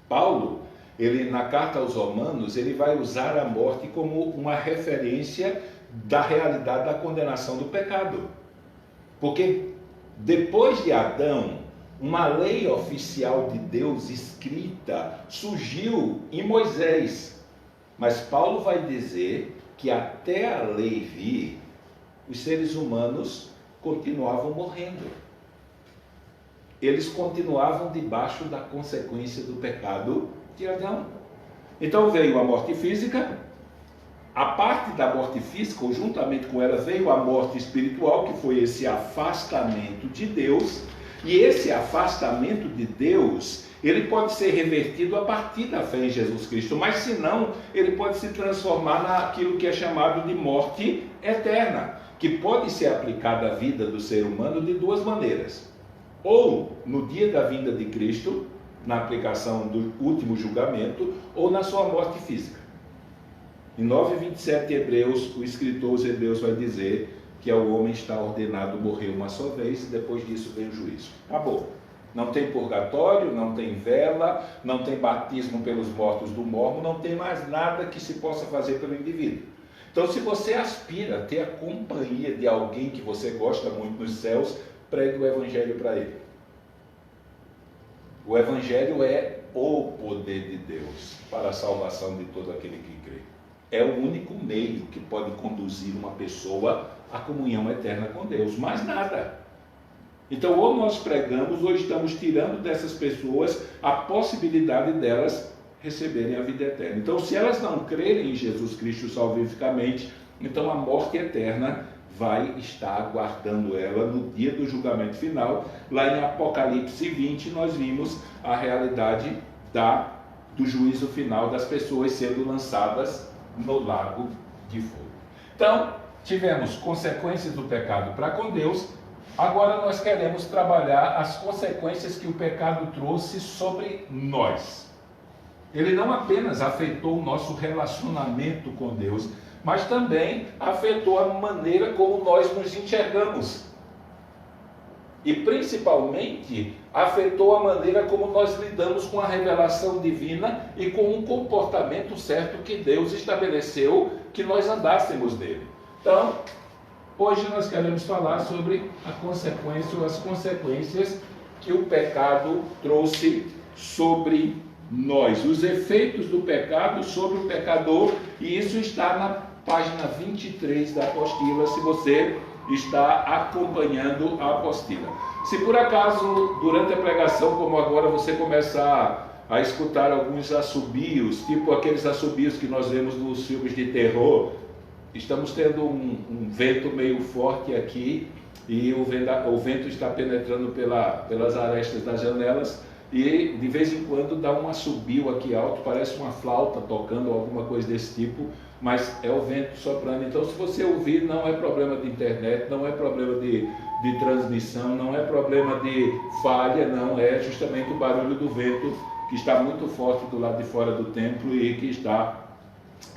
Paulo, ele na carta aos Romanos, ele vai usar a morte como uma referência da realidade da condenação do pecado. Porque depois de Adão, uma lei oficial de Deus escrita surgiu em Moisés. Mas Paulo vai dizer que até a lei vir, os seres humanos continuavam morrendo. Eles continuavam debaixo da consequência do pecado de Adão. Então veio a morte física, a parte da morte física, ou juntamente com ela, veio a morte espiritual, que foi esse afastamento de Deus. E esse afastamento de Deus, ele pode ser revertido a partir da fé em Jesus Cristo, mas se não, ele pode se transformar naquilo que é chamado de morte eterna, que pode ser aplicada à vida do ser humano de duas maneiras. Ou no dia da vinda de Cristo, na aplicação do último julgamento, ou na sua morte física. Em 9:27 de Hebreus, o escritor aos Hebreus vai dizer que ao homem está ordenado morrer uma só vez e depois disso vem o juízo. Acabou. Não tem purgatório, não tem vela, não tem batismo pelos mortos do mormo, não tem mais nada que se possa fazer pelo indivíduo. Então, se você aspira a ter a companhia de alguém que você gosta muito nos céus, pregue o Evangelho para ele. O Evangelho é o poder de Deus para a salvação de todo aquele que crê. É o único meio que pode conduzir uma pessoa à comunhão eterna com Deus, mais nada. Então, ou nós pregamos, ou estamos tirando dessas pessoas a possibilidade delas receberem a vida eterna. Então, se elas não crerem em Jesus Cristo salvificamente, então a morte eterna vai estar aguardando ela no dia do julgamento final. Lá em Apocalipse 20 nós vimos a realidade do juízo final das pessoas sendo lançadas no lago de fogo. Então, tivemos consequências do pecado para com Deus. Agora nós queremos trabalhar as consequências que o pecado trouxe sobre nós. Ele não apenas afetou o nosso relacionamento com Deus, mas também afetou a maneira como nós nos enxergamos. E principalmente afetou a maneira como nós lidamos com a revelação divina e com o comportamento certo que Deus estabeleceu que nós andássemos nele. Então, hoje nós queremos falar sobre as consequências que o pecado trouxe sobre nós, os efeitos do pecado sobre o pecador, e isso está na página 23 da apostila, se você está acompanhando a apostila. Se por acaso, durante a pregação, como agora, você começar a escutar alguns assobios, tipo aqueles assobios que nós vemos nos filmes de terror, estamos tendo um vento meio forte aqui, e o vento está penetrando pelas arestas das janelas, e de vez em quando dá um assobio aqui alto, parece uma flauta tocando, alguma coisa desse tipo, mas é o vento soprando. Então, se você ouvir, não é problema de internet, não é problema de transmissão, não é problema de falha, não, é justamente o barulho do vento que está muito forte do lado de fora do templo e que está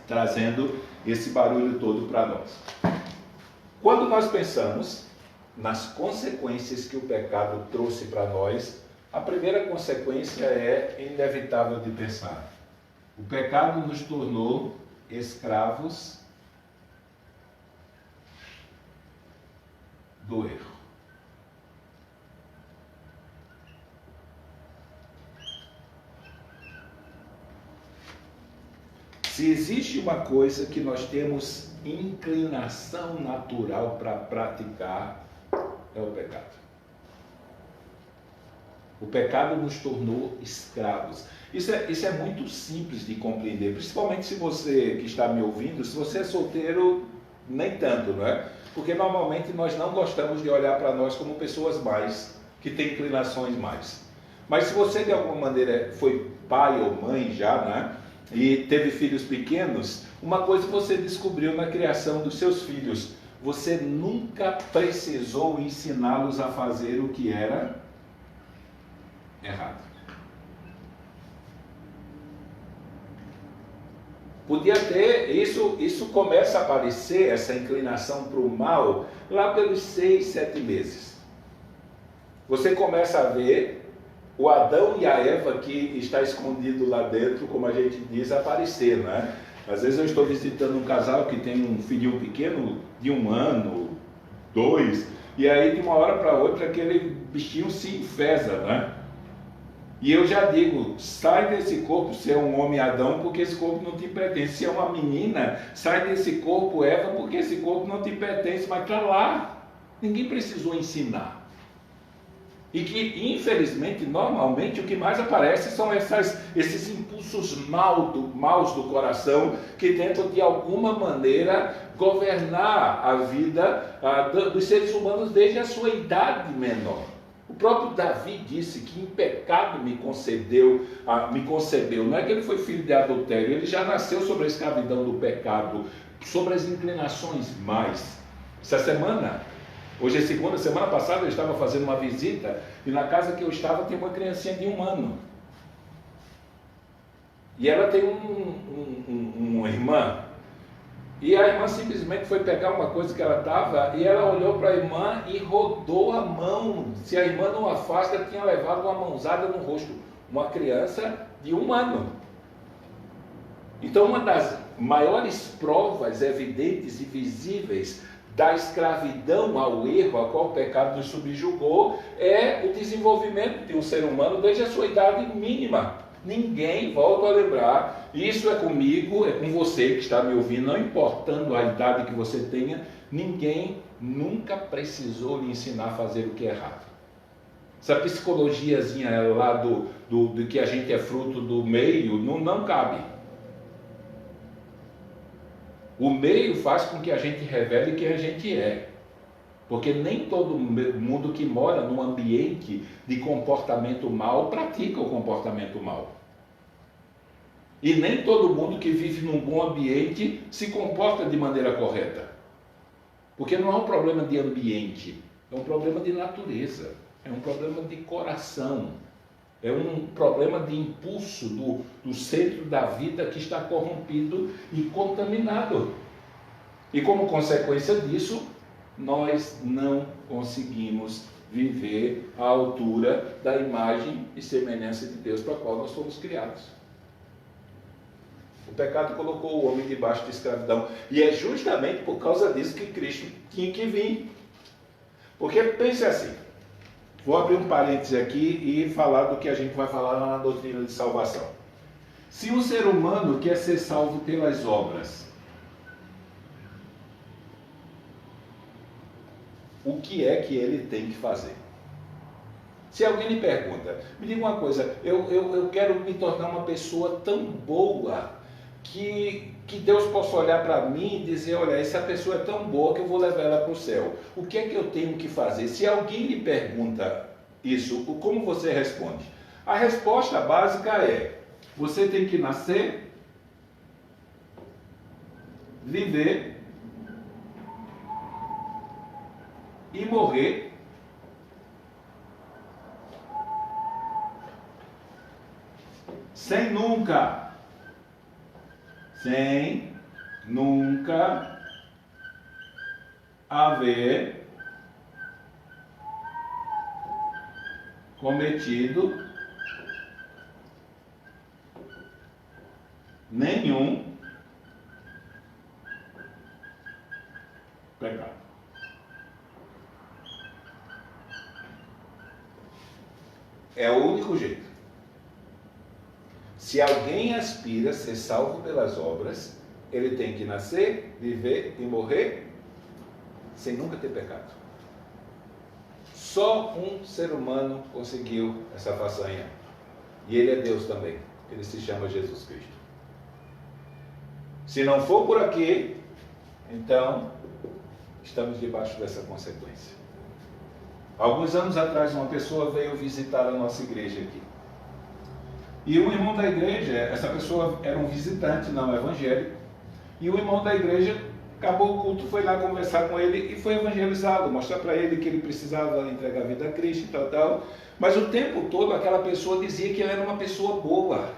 trazendo esse barulho todo para nós. Quando nós pensamos nas consequências que o pecado trouxe para nós, a primeira consequência é inevitável de pensar. O pecado nos tornou escravos do erro. Se existe uma coisa que nós temos inclinação natural para praticar, é o pecado. O pecado nos tornou escravos. Isso é muito simples de compreender, principalmente se você que está me ouvindo, se você é solteiro, nem tanto, não é? Porque normalmente nós não gostamos de olhar para nós como pessoas que têm inclinações mais. Mas se você de alguma maneira foi pai ou mãe já, né? E teve filhos pequenos, uma coisa você descobriu na criação dos seus filhos: você nunca precisou ensiná-los a fazer o que era errado. Podia ter, isso começa a aparecer, essa inclinação para o mal, lá pelos 6, 7 meses. Você começa a ver o Adão e a Eva que está escondido lá dentro, como a gente diz, aparecer, né? Às vezes eu estou visitando um casal que tem um filhinho pequeno de 1 ano, 2, e aí de uma hora para outra aquele bichinho se enfesa, né? E eu já digo, sai desse corpo, se é um homem Adão, porque esse corpo não te pertence. Se é uma menina, sai desse corpo Eva, porque esse corpo não te pertence. Mas está lá, ninguém precisou ensinar. E que, infelizmente, normalmente, o que mais aparece são esses impulsos maus do coração, que tentam, de alguma maneira, governar a vida dos seres humanos desde a sua idade menor. O próprio Davi disse que em pecado me concebeu. Não é que ele foi filho de adultério, ele já nasceu sobre a escravidão do pecado, sobre as inclinações mais. Hoje é segunda, semana passada eu estava fazendo uma visita e na casa que eu estava tem uma criancinha de 1 ano. E ela tem uma irmã. E a irmã simplesmente foi pegar uma coisa que ela estava e ela olhou para a irmã e rodou a mão. Se a irmã não afasta, tinha levado uma mãozada no rosto. Uma criança de 1 ano. Então, uma das maiores provas evidentes e visíveis da escravidão ao erro a qual o pecado nos subjugou é o desenvolvimento de um ser humano desde a sua idade mínima. Ninguém, volto a lembrar, isso é comigo, é com você que está me ouvindo, não importando a idade que você tenha, ninguém nunca precisou lhe ensinar a fazer o que é errado. Essa psicologiazinha lá do que a gente é fruto do meio, não cabe. O meio faz com que a gente revele quem a gente é. Porque nem todo mundo que mora num ambiente de comportamento mal pratica o comportamento mal. E nem todo mundo que vive num bom ambiente se comporta de maneira correta. Porque não é um problema de ambiente, é um problema de natureza, é um problema de coração, é um problema de impulso do centro da vida que está corrompido e contaminado. E como consequência disso, nós não conseguimos viver à altura da imagem e semelhança de Deus para a qual nós fomos criados. O pecado colocou o homem debaixo de escravidão. E é justamente por causa disso que Cristo tinha que vir. Porque pense assim, vou abrir um parêntese aqui e falar do que a gente vai falar lá na doutrina de salvação. Se um ser humano quer ser salvo pelas obras, o que é que ele tem que fazer? Se alguém lhe pergunta, me diga uma coisa, eu quero me tornar uma pessoa tão boa que Deus possa olhar para mim e dizer, olha, essa pessoa é tão boa que eu vou levar ela para o céu. O que é que eu tenho que fazer? Se alguém lhe pergunta isso, como você responde? A resposta básica é, você tem que nascer, viver e morrer sem nunca haver cometido nenhum pecado. É o único jeito. Se alguém aspira a ser salvo pelas obras, ele tem que nascer, viver e morrer sem nunca ter pecado. Só um ser humano conseguiu essa façanha. E ele é Deus também. Ele se chama Jesus Cristo. Se não for por aqui, então estamos debaixo dessa consequência. Alguns anos atrás, uma pessoa veio visitar a nossa igreja aqui. E um irmão da igreja, essa pessoa era um visitante, não evangélico, e o irmão da igreja, acabou o culto, foi lá conversar com ele e foi evangelizado, mostrar para ele que ele precisava entregar a vida a Cristo e tal. Mas o tempo todo aquela pessoa dizia que ele era uma pessoa boa,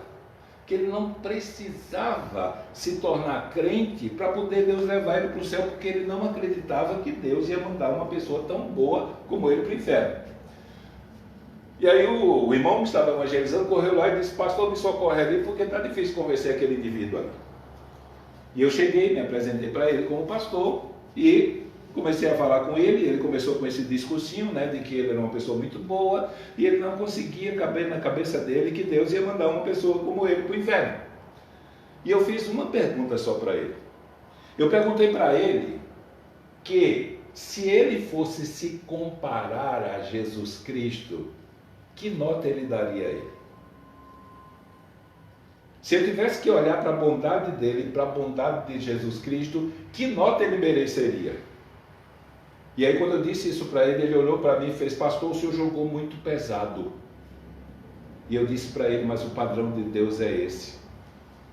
que ele não precisava se tornar crente para poder Deus levar ele para o céu, porque ele não acreditava que Deus ia mandar uma pessoa tão boa como ele para o inferno. E aí o irmão que estava evangelizando correu lá e disse, pastor, me socorre ali porque está difícil convencer aquele indivíduo ali. E eu cheguei, me apresentei para ele como pastor e comecei a falar com ele. Ele começou com esse discursinho, né, de que ele era uma pessoa muito boa e ele não conseguia caber na cabeça dele que Deus ia mandar uma pessoa como ele para o inferno. E eu fiz uma pergunta só para ele. Eu perguntei para ele que se ele fosse se comparar a Jesus Cristo, que nota ele daria a ele? Se eu tivesse que olhar para a bondade dele, para a bondade de Jesus Cristo, que nota ele mereceria? E aí quando eu disse isso para ele, ele olhou para mim e fez, pastor, o senhor jogou muito pesado. E eu disse para ele, mas o padrão de Deus é esse.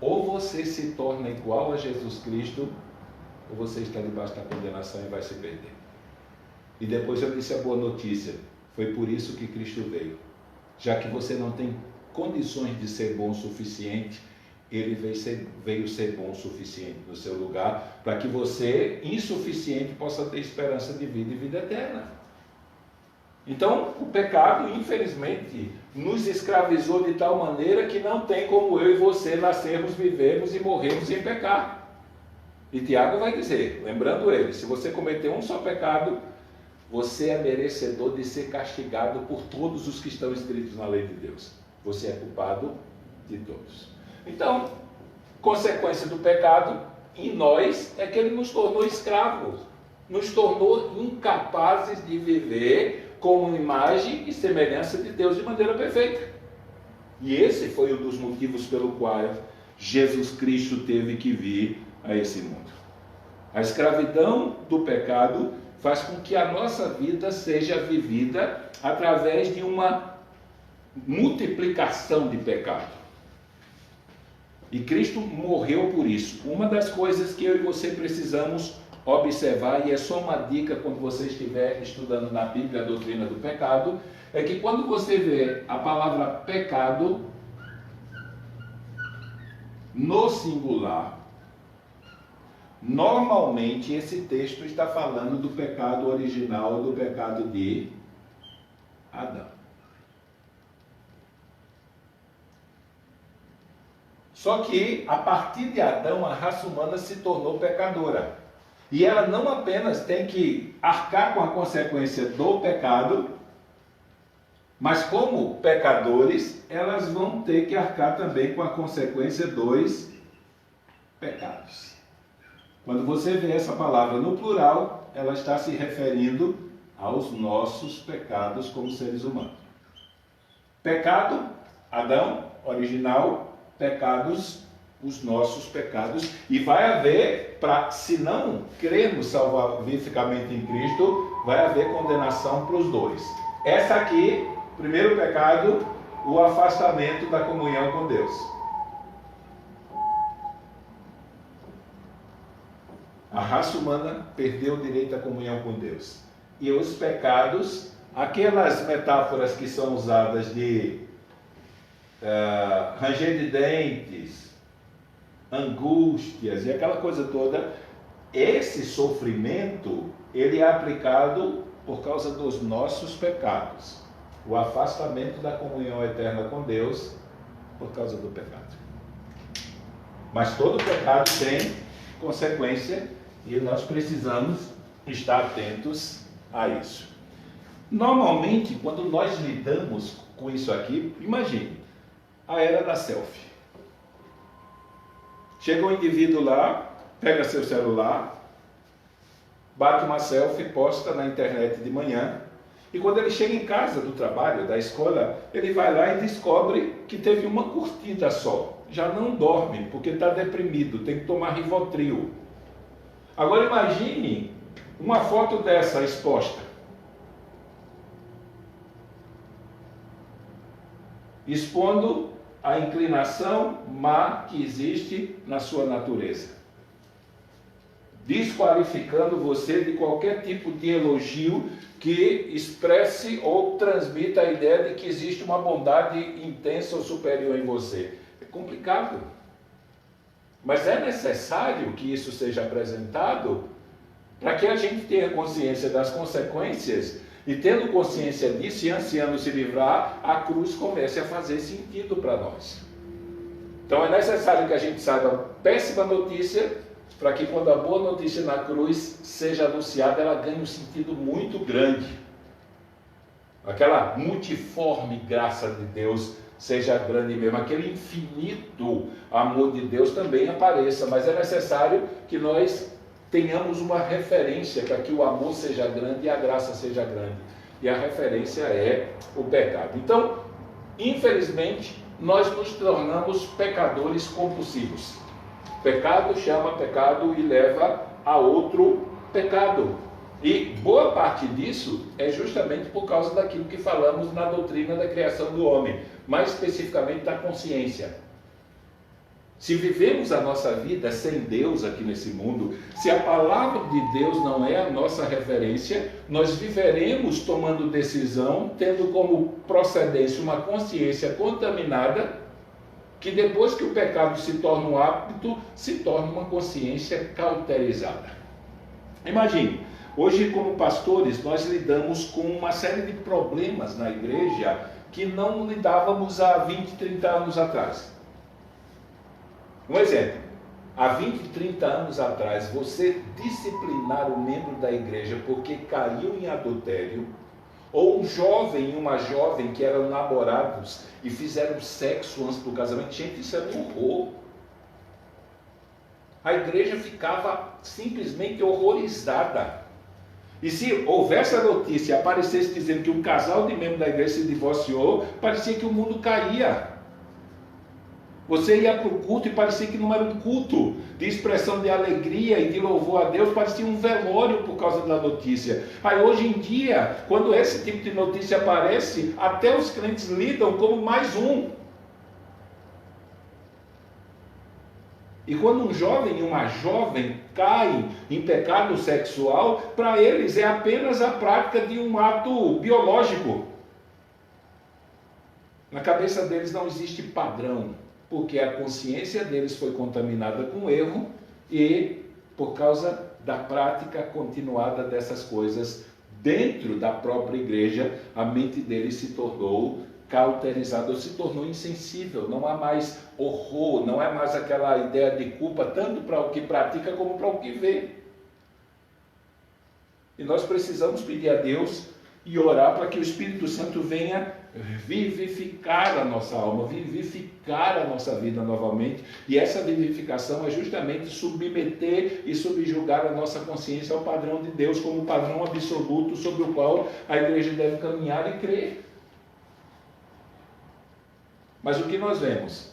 Ou você se torna igual a Jesus Cristo, ou você está debaixo da condenação e vai se perder. E depois eu disse a boa notícia, foi por isso que Cristo veio. Já que você não tem condições de ser bom o suficiente, ele veio ser bom o suficiente no seu lugar, para que você, insuficiente, possa ter esperança de vida e vida eterna. Então, o pecado, infelizmente, nos escravizou de tal maneira que não tem como eu e você nascermos, vivermos e morrermos sem pecar. E Tiago vai dizer, lembrando ele, se você cometer um só pecado, você é merecedor de ser castigado por todos os que estão escritos na lei de Deus. Você é culpado de todos. Então, consequência do pecado em nós é que ele nos tornou escravos, nos tornou incapazes de viver como imagem e semelhança de Deus de maneira perfeita. E esse foi um dos motivos pelo qual Jesus Cristo teve que vir a esse mundo. A escravidão do pecado faz com que a nossa vida seja vivida através de uma multiplicação de pecado. E Cristo morreu por isso. Uma das coisas que eu e você precisamos observar, e é só uma dica quando você estiver estudando na Bíblia a doutrina do pecado, é que quando você vê a palavra pecado no singular, normalmente esse texto está falando do pecado original, do pecado de Adão. Só que a partir de Adão a raça humana se tornou pecadora. E ela não apenas tem que arcar com a consequência do pecado, mas como pecadores, elas vão ter que arcar também com a consequência dos pecados. Quando você vê essa palavra no plural, ela está se referindo aos nossos pecados como seres humanos. Pecado, Adão, original, pecados, os nossos pecados, e vai haver, se não crermos salvificamente em Cristo, vai haver condenação para os dois. Essa aqui, primeiro pecado, o afastamento da comunhão com Deus. A raça humana perdeu o direito à comunhão com Deus. E os pecados, aquelas metáforas que são usadas de ranger de dentes, angústias e aquela coisa toda, esse sofrimento, ele é aplicado por causa dos nossos pecados. O afastamento da comunhão eterna com Deus por causa do pecado. Mas todo pecado tem consequência e nós precisamos estar atentos a isso. Normalmente, quando nós lidamos com isso aqui, imagine, a era da selfie. Chega um indivíduo lá, pega seu celular, bate uma selfie, posta na internet de manhã, e quando ele chega em casa do trabalho, da escola, ele vai lá e descobre que teve uma curtida só. Já não dorme, porque está deprimido, tem que tomar Rivotril. Agora imagine uma foto dessa exposta. Expondo a inclinação má que existe na sua natureza. Desqualificando você de qualquer tipo de elogio que expresse ou transmita a ideia de que existe uma bondade intensa ou superior em você. É complicado. Mas é necessário que isso seja apresentado para que a gente tenha consciência das consequências e, tendo consciência disso e ansiando se livrar, a cruz comece a fazer sentido para nós. Então é necessário que a gente saiba a péssima notícia para que, quando a boa notícia na cruz seja anunciada, ela ganhe um sentido muito grande. Aquela multiforme graça de Deus seja grande mesmo, aquele infinito amor de Deus também apareça, mas é necessário que nós tenhamos uma referência para que o amor seja grande e a graça seja grande. E a referência é o pecado. Então, infelizmente, nós nos tornamos pecadores compulsivos. Pecado chama pecado e leva a outro pecado. E boa parte disso é justamente por causa daquilo que falamos na doutrina da criação do homem, mais especificamente da consciência. Se vivemos a nossa vida sem Deus aqui nesse mundo, se a palavra de Deus não é a nossa referência, nós viveremos tomando decisão, tendo como procedência uma consciência contaminada, que depois que o pecado se torna um hábito, se torna uma consciência cauterizada. Imagine, hoje como pastores nós lidamos com uma série de problemas na igreja que não lidávamos há 20, 30 anos atrás. Um exemplo, há 20, 30 anos atrás, você disciplinar um membro da igreja porque caiu em adultério, ou um jovem e uma jovem que eram namorados e fizeram sexo antes do casamento, gente, isso é um horror. A igreja ficava simplesmente horrorizada. E se houvesse a notícia e aparecesse dizendo que um casal de membros da igreja se divorciou, parecia que o mundo caía. Você ia para o culto e parecia que não era um culto de expressão de alegria e de louvor a Deus, parecia um velório por causa da notícia. Aí hoje em dia, quando esse tipo de notícia aparece, até os crentes lidam como mais um. E quando um jovem e uma jovem caem em pecado sexual, para eles é apenas a prática de um ato biológico. Na cabeça deles não existe padrão, porque a consciência deles foi contaminada com erro e por causa da prática continuada dessas coisas dentro da própria igreja, a mente deles se tornou cauterizada, se tornou insensível. Não há mais horror, não é mais aquela ideia de culpa, tanto para o que pratica como para o que vê. E nós precisamos pedir a Deus e orar para que o Espírito Santo venha vivificar a nossa alma, vivificar a nossa vida novamente. E essa vivificação é justamente submeter e subjugar a nossa consciência ao padrão de Deus como padrão absoluto sobre o qual a igreja deve caminhar e crer. Mas o que nós vemos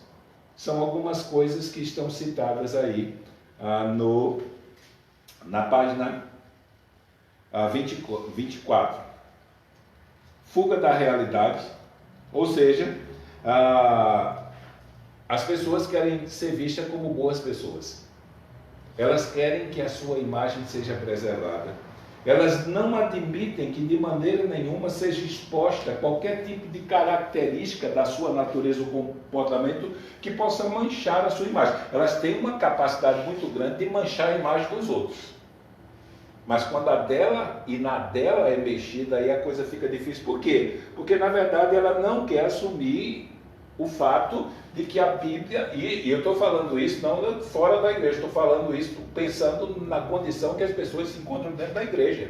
são algumas coisas que estão citadas aí na página 24. Fuga da realidade, ou seja, as pessoas querem ser vistas como boas pessoas. Elas querem que a sua imagem seja preservada. Elas não admitem que de maneira nenhuma seja exposta qualquer tipo de característica da sua natureza ou comportamento que possa manchar a sua imagem. Elas têm uma capacidade muito grande de manchar a imagem dos outros. Mas quando a dela e na dela é mexida, aí a coisa fica difícil. Por quê? Porque na verdade ela não quer assumir o fato de que a Bíblia, e eu estou falando isso não fora da igreja, estou falando isso pensando na condição que as pessoas se encontram dentro da igreja.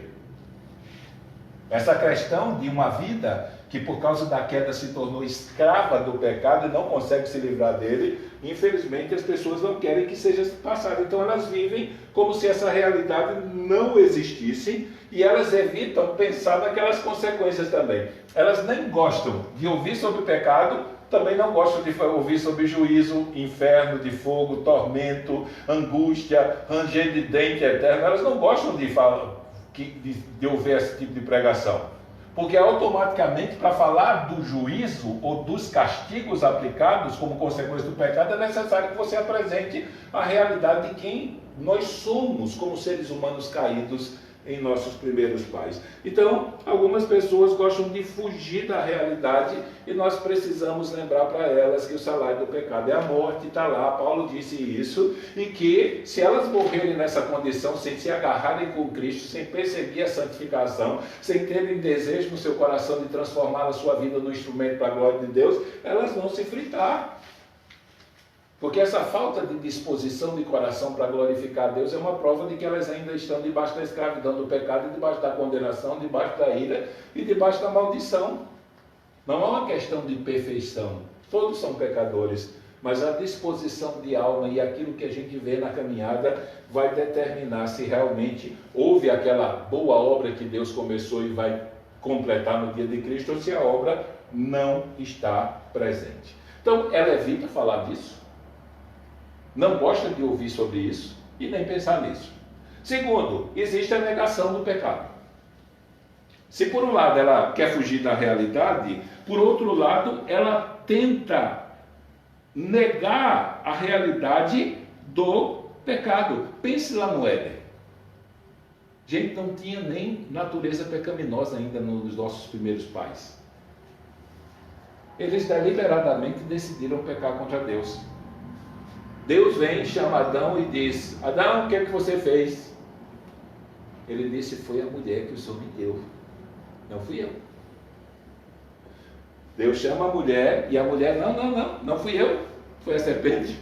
Essa questão de uma vida que por causa da queda se tornou escrava do pecado e não consegue se livrar dele, infelizmente as pessoas não querem que seja passado. Então elas vivem como se essa realidade não existisse e elas evitam pensar naquelas consequências também. Elas nem gostam de ouvir sobre o pecado, também não gostam de ouvir sobre juízo, inferno, de fogo, tormento, angústia, ranger de dente eterno. Elas não gostam de ouvir esse tipo de pregação. Porque automaticamente, para falar do juízo ou dos castigos aplicados como consequência do pecado, é necessário que você apresente a realidade de quem nós somos como seres humanos caídos em nossos primeiros pais. Então, algumas pessoas gostam de fugir da realidade e nós precisamos lembrar para elas que o salário do pecado é a morte, está lá, Paulo disse isso, e que se elas morrerem nessa condição, sem se agarrarem com Cristo, sem perseguir a santificação, sem terem desejo no seu coração de transformar a sua vida no instrumento para a glória de Deus, elas vão se fritar. Porque essa falta de disposição de coração para glorificar a Deus é uma prova de que elas ainda estão debaixo da escravidão do pecado, debaixo da condenação, debaixo da ira e debaixo da maldição. Não é uma questão de perfeição. Todos são pecadores, mas a disposição de alma e aquilo que a gente vê na caminhada vai determinar se realmente houve aquela boa obra que Deus começou e vai completar no dia de Cristo ou se a obra não está presente. Então, ela evita falar disso. Não gosta de ouvir sobre isso e nem pensar nisso. Segundo, existe a negação do pecado. Se por um lado ela quer fugir da realidade, por outro lado ela tenta negar a realidade do pecado. Pense lá no Éden. Gente, não tinha nem natureza pecaminosa ainda nos nossos primeiros pais. Eles deliberadamente decidiram pecar contra Deus. Deus vem, chama Adão e diz: Adão, o que é que você fez? Ele disse: foi a mulher que o Senhor me deu, não fui eu. Deus chama a mulher e a mulher: não fui eu, foi a serpente.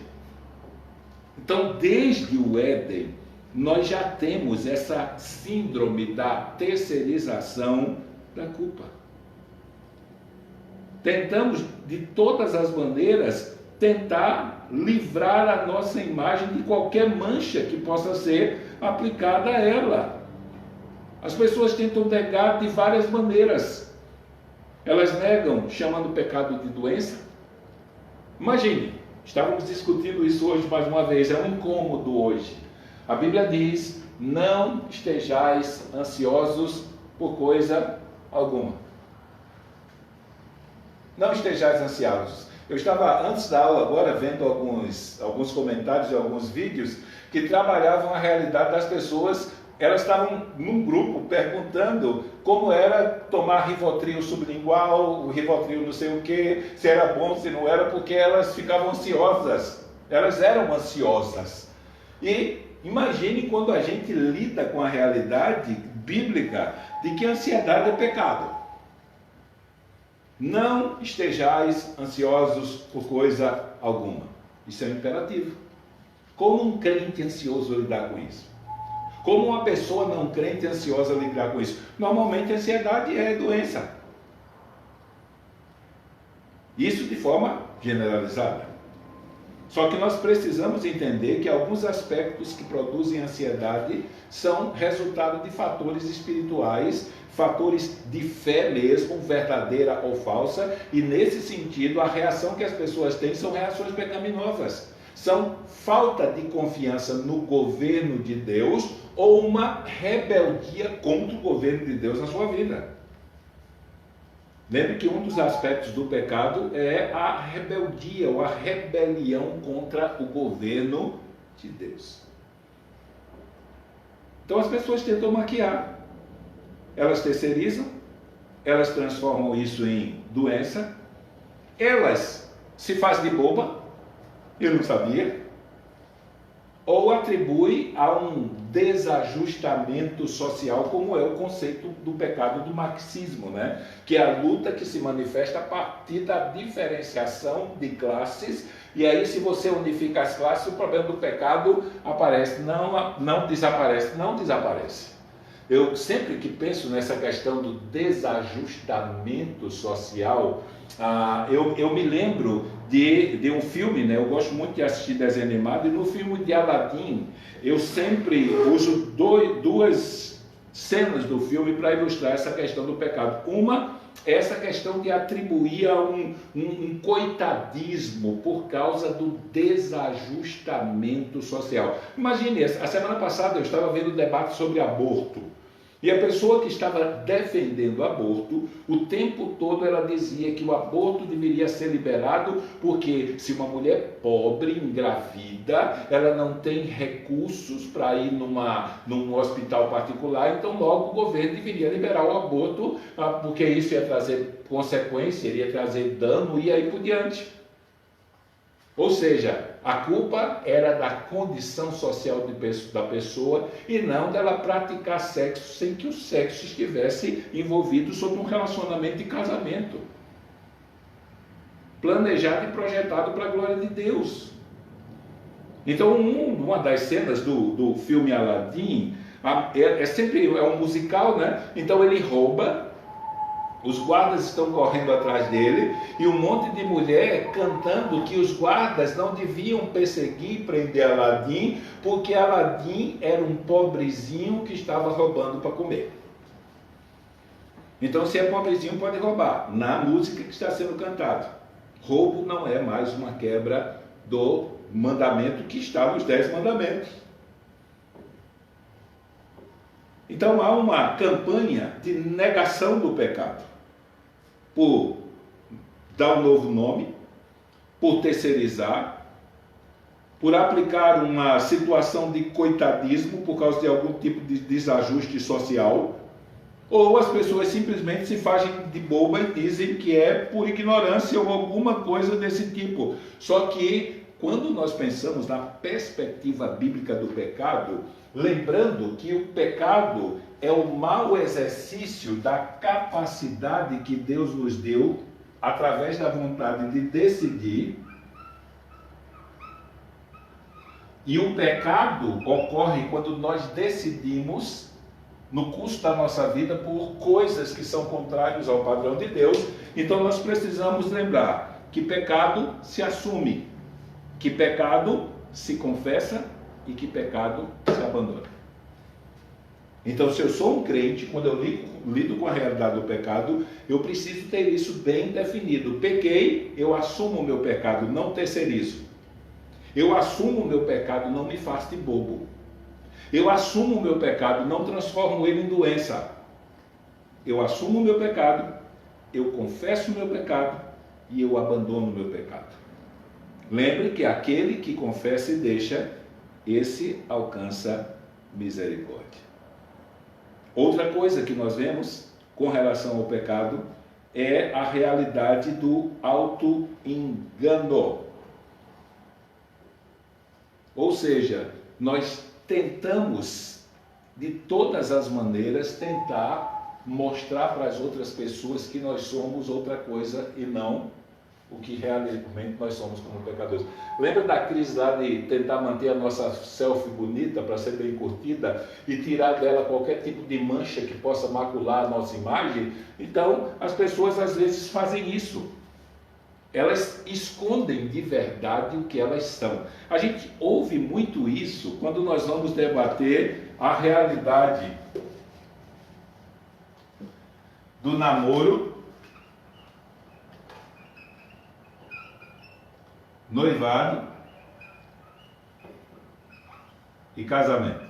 Então, desde o Éden, nós já temos essa síndrome da terceirização da culpa. Tentamos, de todas as maneiras, tentar livrar a nossa imagem de qualquer mancha que possa ser aplicada a ela. As pessoas tentam negar de várias maneiras. Elas negam chamando o pecado de doença. Imagine, Estávamos discutindo isso hoje mais uma vez, é um incômodo hoje. A Bíblia diz, não estejais ansiosos por coisa alguma. Não estejais ansiosos. Eu estava, antes da aula agora, vendo alguns comentários de alguns vídeos que trabalhavam a realidade das pessoas. Elas estavam num grupo perguntando como era tomar Rivotril sublingual, o Rivotril não sei o que, se era bom, se não era, porque elas ficavam ansiosas. Elas eram ansiosas. E imagine quando a gente lida com a realidade bíblica de que a ansiedade é pecado. Não estejais ansiosos por coisa alguma. Isso é um imperativo. Como um crente ansioso lidar com isso? Como uma pessoa não crente ansiosa lidar com isso? Normalmente a ansiedade é doença. Isso de forma generalizada. Só que nós precisamos entender que alguns aspectos que produzem ansiedade são resultado de fatores espirituais, fatores de fé mesmo, verdadeira ou falsa, e nesse sentido a reação que as pessoas têm são reações pecaminosas. São falta de confiança no governo de Deus ou uma rebeldia contra o governo de Deus na sua vida. Lembre que um dos aspectos do pecado é a rebeldia ou a rebelião contra o governo de Deus. Então as pessoas tentam maquiar. Elas terceirizam, elas transformam isso em doença, elas se fazem de boba, eu não sabia, ou atribui a um desajustamento social, como é o conceito do pecado do marxismo, né? Que é a luta que se manifesta a partir da diferenciação de classes, e aí se você unifica as classes, o problema do pecado aparece, não desaparece. Eu sempre que penso nessa questão do desajustamento social, eu me lembro de um filme, né? Eu gosto muito de assistir desenho animado, e no filme de Aladdin, eu sempre uso duas cenas do filme para ilustrar essa questão do pecado. Uma é essa questão de atribuir a um coitadismo por causa do desajustamento social. Imagine, a semana passada eu estava vendo o debate sobre aborto. E a pessoa que estava defendendo o aborto, o tempo todo ela dizia que o aborto deveria ser liberado porque se uma mulher pobre, engravida, ela não tem recursos para ir num hospital particular, então logo o governo deveria liberar o aborto, porque isso ia trazer consequência, iria trazer dano e aí por diante. Ou seja, a culpa era da condição social da pessoa e não dela praticar sexo sem que o sexo estivesse envolvido sob um relacionamento de casamento. Planejado e projetado para a glória de Deus. Então, uma das cenas do filme Aladdin, sempre um musical, né? Então ele rouba. Os guardas estão correndo atrás dele e um monte de mulher cantando que os guardas não deviam perseguir e prender Aladdin, porque Aladdin era um pobrezinho que estava roubando para comer. Então, se é pobrezinho, pode roubar, na música que está sendo cantada. Roubo não é mais uma quebra do mandamento que está nos 10 mandamentos. Então, há uma campanha de negação do pecado. Por dar um novo nome, por terceirizar, por aplicar uma situação de coitadismo por causa de algum tipo de desajuste social, ou as pessoas simplesmente se fazem de boba e dizem que é por ignorância ou alguma coisa desse tipo. Só que, quando nós pensamos na perspectiva bíblica do pecado, lembrando que o pecado é o mau exercício da capacidade que Deus nos deu, através da vontade de decidir, e o pecado ocorre quando nós decidimos, no curso da nossa vida, por coisas que são contrárias ao padrão de Deus. Então nós precisamos lembrar que pecado se assume, que pecado se confessa e que pecado se abandona. Então, se eu sou um crente, quando eu lido com a realidade do pecado, eu preciso ter isso bem definido. Pequei, eu assumo o meu pecado, não terceirizo. Eu assumo o meu pecado, não me faço de bobo. Eu assumo o meu pecado, não transformo ele em doença. Eu assumo o meu pecado, eu confesso o meu pecado e eu abandono o meu pecado. Lembre que aquele que confessa e deixa, esse alcança misericórdia. Outra coisa que nós vemos com relação ao pecado é a realidade do auto-engano. Ou seja, nós tentamos, de todas as maneiras, tentar mostrar para as outras pessoas que nós somos outra coisa e não o que realmente nós somos como pecadores. Lembra da crise lá de tentar manter a nossa selfie bonita para ser bem curtida e tirar dela qualquer tipo de mancha que possa macular a nossa imagem? Então, as pessoas às vezes fazem isso. Elas escondem de verdade o que elas são. A gente ouve muito isso quando nós vamos debater a realidade do namoro, noivado e casamento.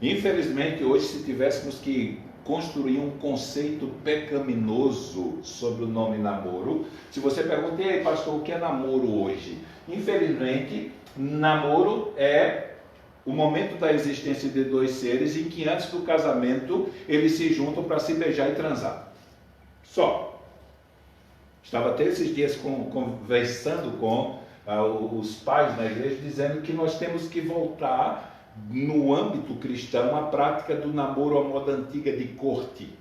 Infelizmente, hoje, se tivéssemos que construir um conceito pecaminoso sobre o nome namoro, se você pergunta, e aí, pastor, o que é namoro hoje? Infelizmente, namoro é o momento da existência de dois seres em que antes do casamento eles se juntam para se beijar e transar. Só. Estava até esses dias conversando com os pais na igreja, dizendo que nós temos que voltar no âmbito cristão à prática do namoro à moda antiga de corte.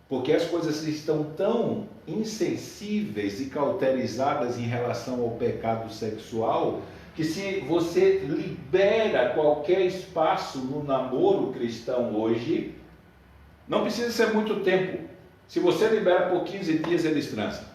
Porque as coisas estão tão insensíveis e cauterizadas em relação ao pecado sexual, que se você libera qualquer espaço no namoro cristão hoje, não precisa ser muito tempo. Se você libera por 15 dias, eles transam.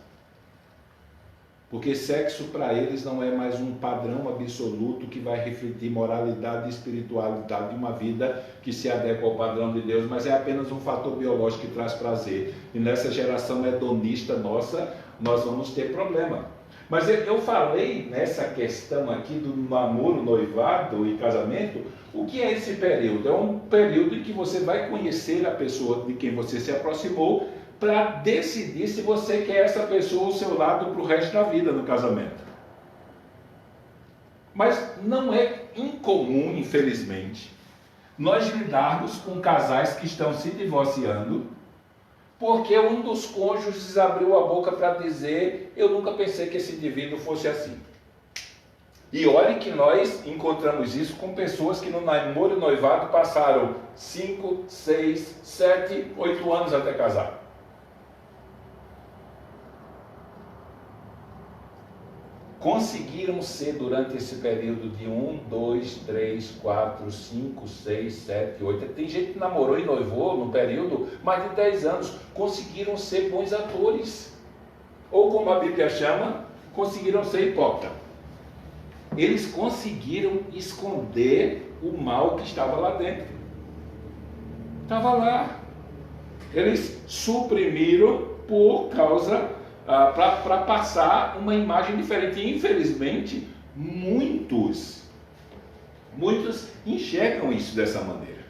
Porque sexo para eles não é mais um padrão absoluto que vai refletir moralidade e espiritualidade de uma vida que se adequa ao padrão de Deus, mas é apenas um fator biológico que traz prazer. E nessa geração hedonista nossa, nós vamos ter problema. Mas eu falei nessa questão aqui do namoro, noivado e casamento. O que é esse período? É um período em que você vai conhecer a pessoa de quem você se aproximou para decidir se você quer essa pessoa ao seu lado para o resto da vida no casamento. Mas não é incomum, infelizmente, nós lidarmos com casais que estão se divorciando porque um dos cônjuges abriu a boca para dizer: eu nunca pensei que esse indivíduo fosse assim. E olhe que nós encontramos isso com pessoas que no namoro e noivado passaram 5, 6, 7, 8 anos até casar. Conseguiram ser, durante esse período de 1, 2, 3, 4, 5, 6, 7, 8, tem gente que namorou e noivou no período mais de 10 anos, conseguiram ser bons atores, ou como a Bíblia chama, conseguiram ser hipócritas. Eles conseguiram esconder o mal que estava lá dentro. Estava lá. Eles suprimiram por causa para passar uma imagem diferente. E, infelizmente, muitos enxergam isso dessa maneira.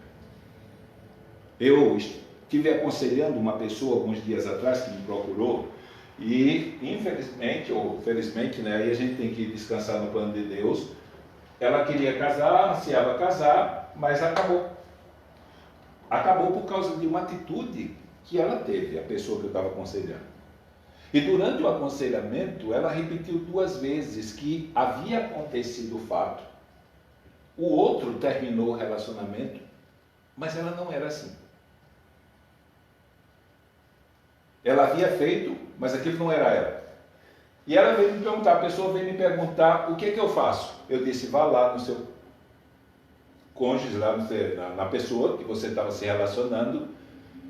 Eu estive aconselhando uma pessoa alguns dias atrás que me procurou e, infelizmente ou felizmente, né, aí a gente tem que descansar no plano de Deus, ela queria casar, ansiava casar, mas acabou por causa de uma atitude que ela teve, a pessoa que eu estava aconselhando. E durante o aconselhamento, ela repetiu 2 vezes que havia acontecido o fato. O outro terminou o relacionamento, mas ela não era assim. Ela havia feito, mas aquilo não era ela. E ela veio me perguntar, a pessoa veio me perguntar, o que eu faço? Eu disse, vá lá no seu cônjuge, lá na pessoa que você estava se relacionando,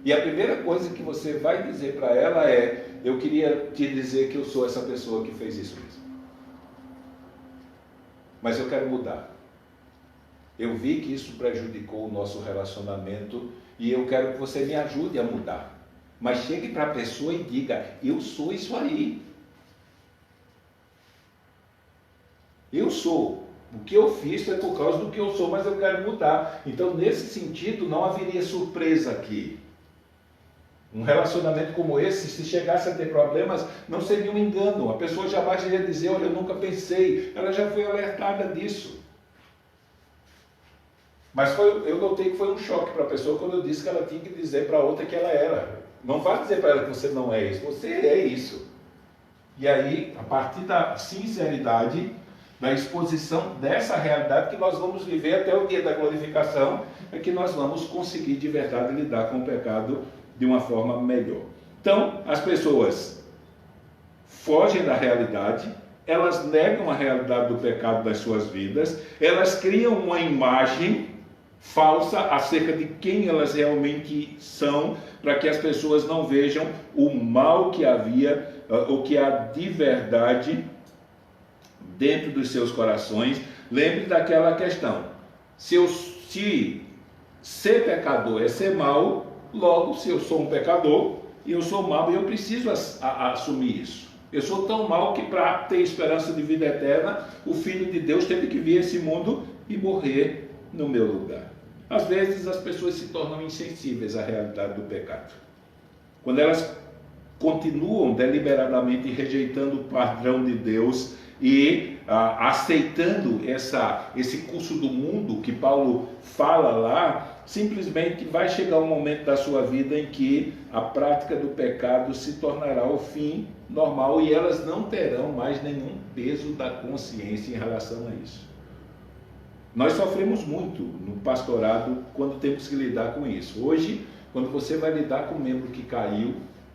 e a primeira coisa que você vai dizer para ela é: eu queria te dizer que eu sou essa pessoa que fez isso mesmo, mas eu quero mudar. Eu vi que isso prejudicou o nosso relacionamento e eu quero que você me ajude a mudar. Mas chegue para a pessoa e diga: eu sou isso aí. Eu sou. O que eu fiz é por causa do que eu sou, mas eu quero mudar. Então, nesse sentido, não haveria surpresa aqui. Um relacionamento como esse, se chegasse a ter problemas, não seria um engano. A pessoa jamais iria dizer: olha, eu nunca pensei. Ela já foi alertada disso. Mas eu notei que foi um choque para a pessoa quando eu disse que ela tinha que dizer para a outra que ela era. Não vá dizer para ela que você não é isso. Você é isso. E aí, a partir da sinceridade, da exposição dessa realidade que nós vamos viver até o dia da glorificação, é que nós vamos conseguir de verdade lidar com o pecado de uma forma melhor. Então, as pessoas fogem da realidade, elas negam a realidade do pecado das suas vidas, elas criam uma imagem falsa acerca de quem elas realmente são, para que as pessoas não vejam o mal que havia, o que há de verdade dentro dos seus corações. Lembre daquela questão: se ser pecador é ser mau, logo, se eu sou um pecador e eu sou mau, eu preciso assumir isso. Eu sou tão mau que, para ter esperança de vida eterna, o Filho de Deus teve que vir a esse mundo e morrer no meu lugar. Às vezes as pessoas se tornam insensíveis à realidade do pecado. Quando elas continuam deliberadamente rejeitando o padrão de Deus e aceitando esse curso do mundo que Paulo fala lá, simplesmente vai chegar um momento da sua vida em que a prática do pecado se tornará o fim normal e elas não terão mais nenhum peso da consciência em relação a isso. Nós sofremos muito no pastorado quando temos que lidar com isso. Hoje, quando você vai lidar com um membro que caiu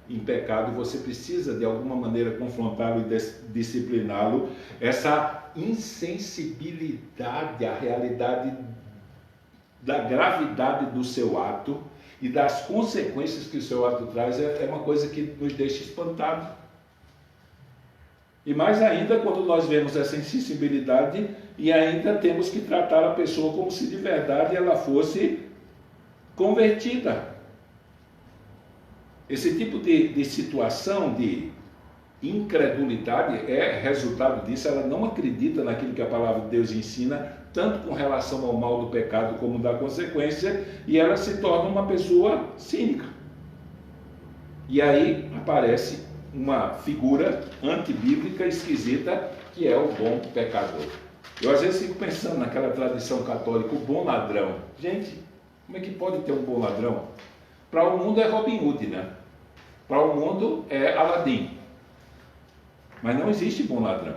em pecado, você precisa de alguma maneira confrontá-lo e discipliná-lo. Essa insensibilidade à realidade da gravidade do seu ato e das consequências que o seu ato traz é uma coisa que nos deixa espantados. E mais ainda quando nós vemos essa insensibilidade e ainda temos que tratar a pessoa como se de verdade ela fosse convertida. Esse tipo de situação de incredulidade é resultado disso. Ela não acredita naquilo que a palavra de Deus ensina, tanto com relação ao mal do pecado como da consequência, e ela se torna uma pessoa cínica. E aí aparece uma figura antibíblica esquisita, que é o bom pecador. Eu às vezes fico pensando naquela tradição católica, o bom ladrão. Gente, como é que pode ter um bom ladrão? Para o mundo é Robin Hood, né? Para o mundo é Aladim. Mas não existe bom ladrão.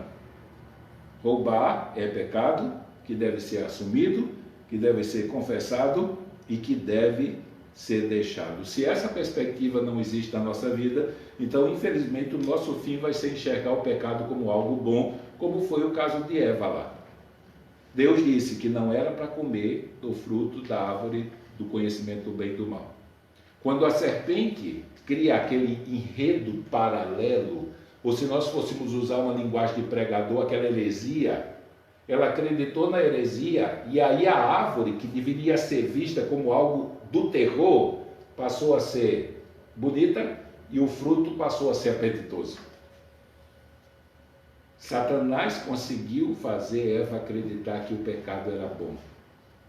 Roubar é pecado, que deve ser assumido, que deve ser confessado e que deve ser deixado. Se essa perspectiva não existe na nossa vida, então infelizmente o nosso fim vai ser enxergar o pecado como algo bom, como foi o caso de Eva lá. Deus disse que não era para comer do fruto da árvore do conhecimento do bem e do mal. Quando a serpente cria aquele enredo paralelo, ou se nós fôssemos usar uma linguagem de pregador, aquela heresia, ela acreditou na heresia, e aí a árvore, que deveria ser vista como algo do terror, passou a ser bonita, e o fruto passou a ser apetitoso. Satanás conseguiu fazer Eva acreditar que o pecado era bom,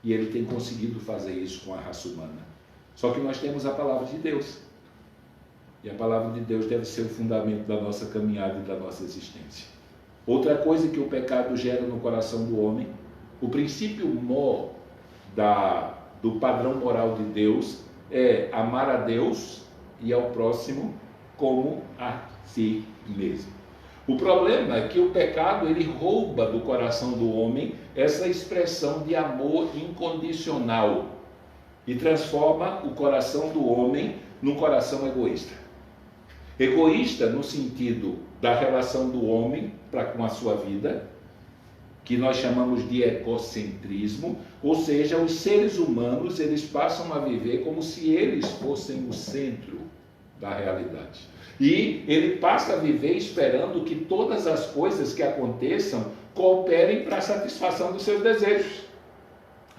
e ele tem conseguido fazer isso com a raça humana. Só que nós temos a palavra de Deus, e a palavra de Deus deve ser o fundamento da nossa caminhada e da nossa existência. Outra coisa que o pecado gera no coração do homem, o princípio maior do padrão moral de Deus é amar a Deus e ao próximo como a si mesmo. O problema é que o pecado ele rouba do coração do homem essa expressão de amor incondicional e transforma o coração do homem num coração egoísta. Egoísta no sentido da relação do homem para com a sua vida, que nós chamamos de egocentrismo, ou seja, os seres humanos eles passam a viver como se eles fossem o centro da realidade. E ele passa a viver esperando que todas as coisas que aconteçam cooperem para a satisfação dos seus desejos.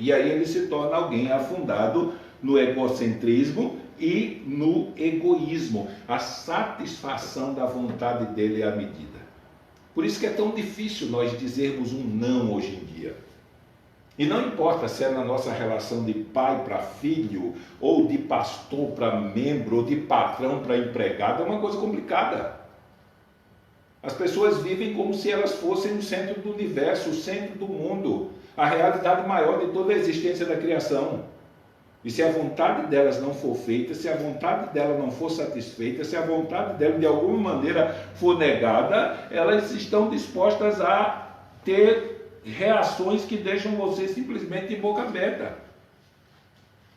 E aí ele se torna alguém afundado no egocentrismo e no egoísmo, a satisfação da vontade dele à medida. Por isso que é tão difícil nós dizermos um não hoje em dia. E não importa se é na nossa relação de pai para filho, ou de pastor para membro, ou de patrão para empregado, é uma coisa complicada. As pessoas vivem como se elas fossem o centro do universo, o centro do mundo, a realidade maior de toda a existência da criação. E se a vontade delas não for feita, se a vontade dela não for satisfeita, se a vontade dela de alguma maneira for negada, elas estão dispostas a ter reações que deixam você simplesmente de boca aberta.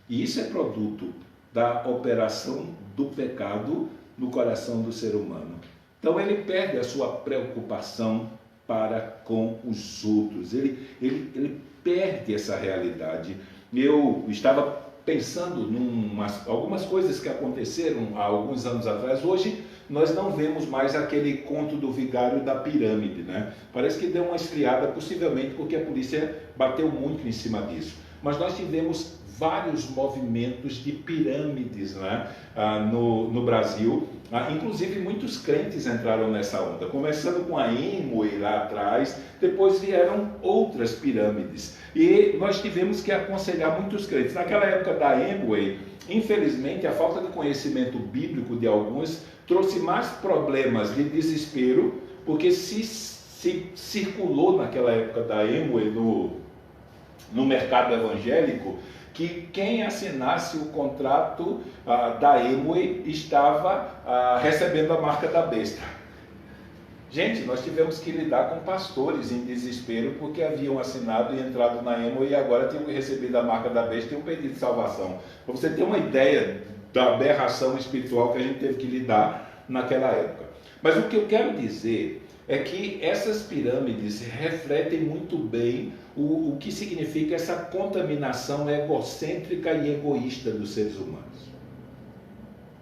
E isso é produto da operação do pecado no coração do ser humano. Então ele perde a sua preocupação para com os outros, ele perde essa realidade. Eu estava pensando em algumas coisas que aconteceram há alguns anos atrás. Hoje nós não vemos mais aquele conto do vigário da pirâmide, né? Parece que deu uma esfriada, possivelmente porque a polícia bateu muito em cima disso. Mas nós tivemos vários movimentos de pirâmides, né? no Brasil. Inclusive muitos crentes entraram nessa onda, começando com a Amway lá atrás, depois vieram outras pirâmides. E nós tivemos que aconselhar muitos crentes. Naquela época da Amway, infelizmente, a falta de conhecimento bíblico de alguns trouxe mais problemas de desespero, porque se circulou naquela época da Amway no mercado evangélico que quem assinasse o contrato da Amway estava recebendo a marca da besta. Gente, nós tivemos que lidar com pastores em desespero porque haviam assinado e entrado na Amway e agora tinham recebido a marca da besta e um pedido de salvação. Para você ter uma ideia da aberração espiritual que a gente teve que lidar naquela época. Mas o que eu quero dizer é que essas pirâmides refletem muito bem o que significa essa contaminação egocêntrica e egoísta dos seres humanos.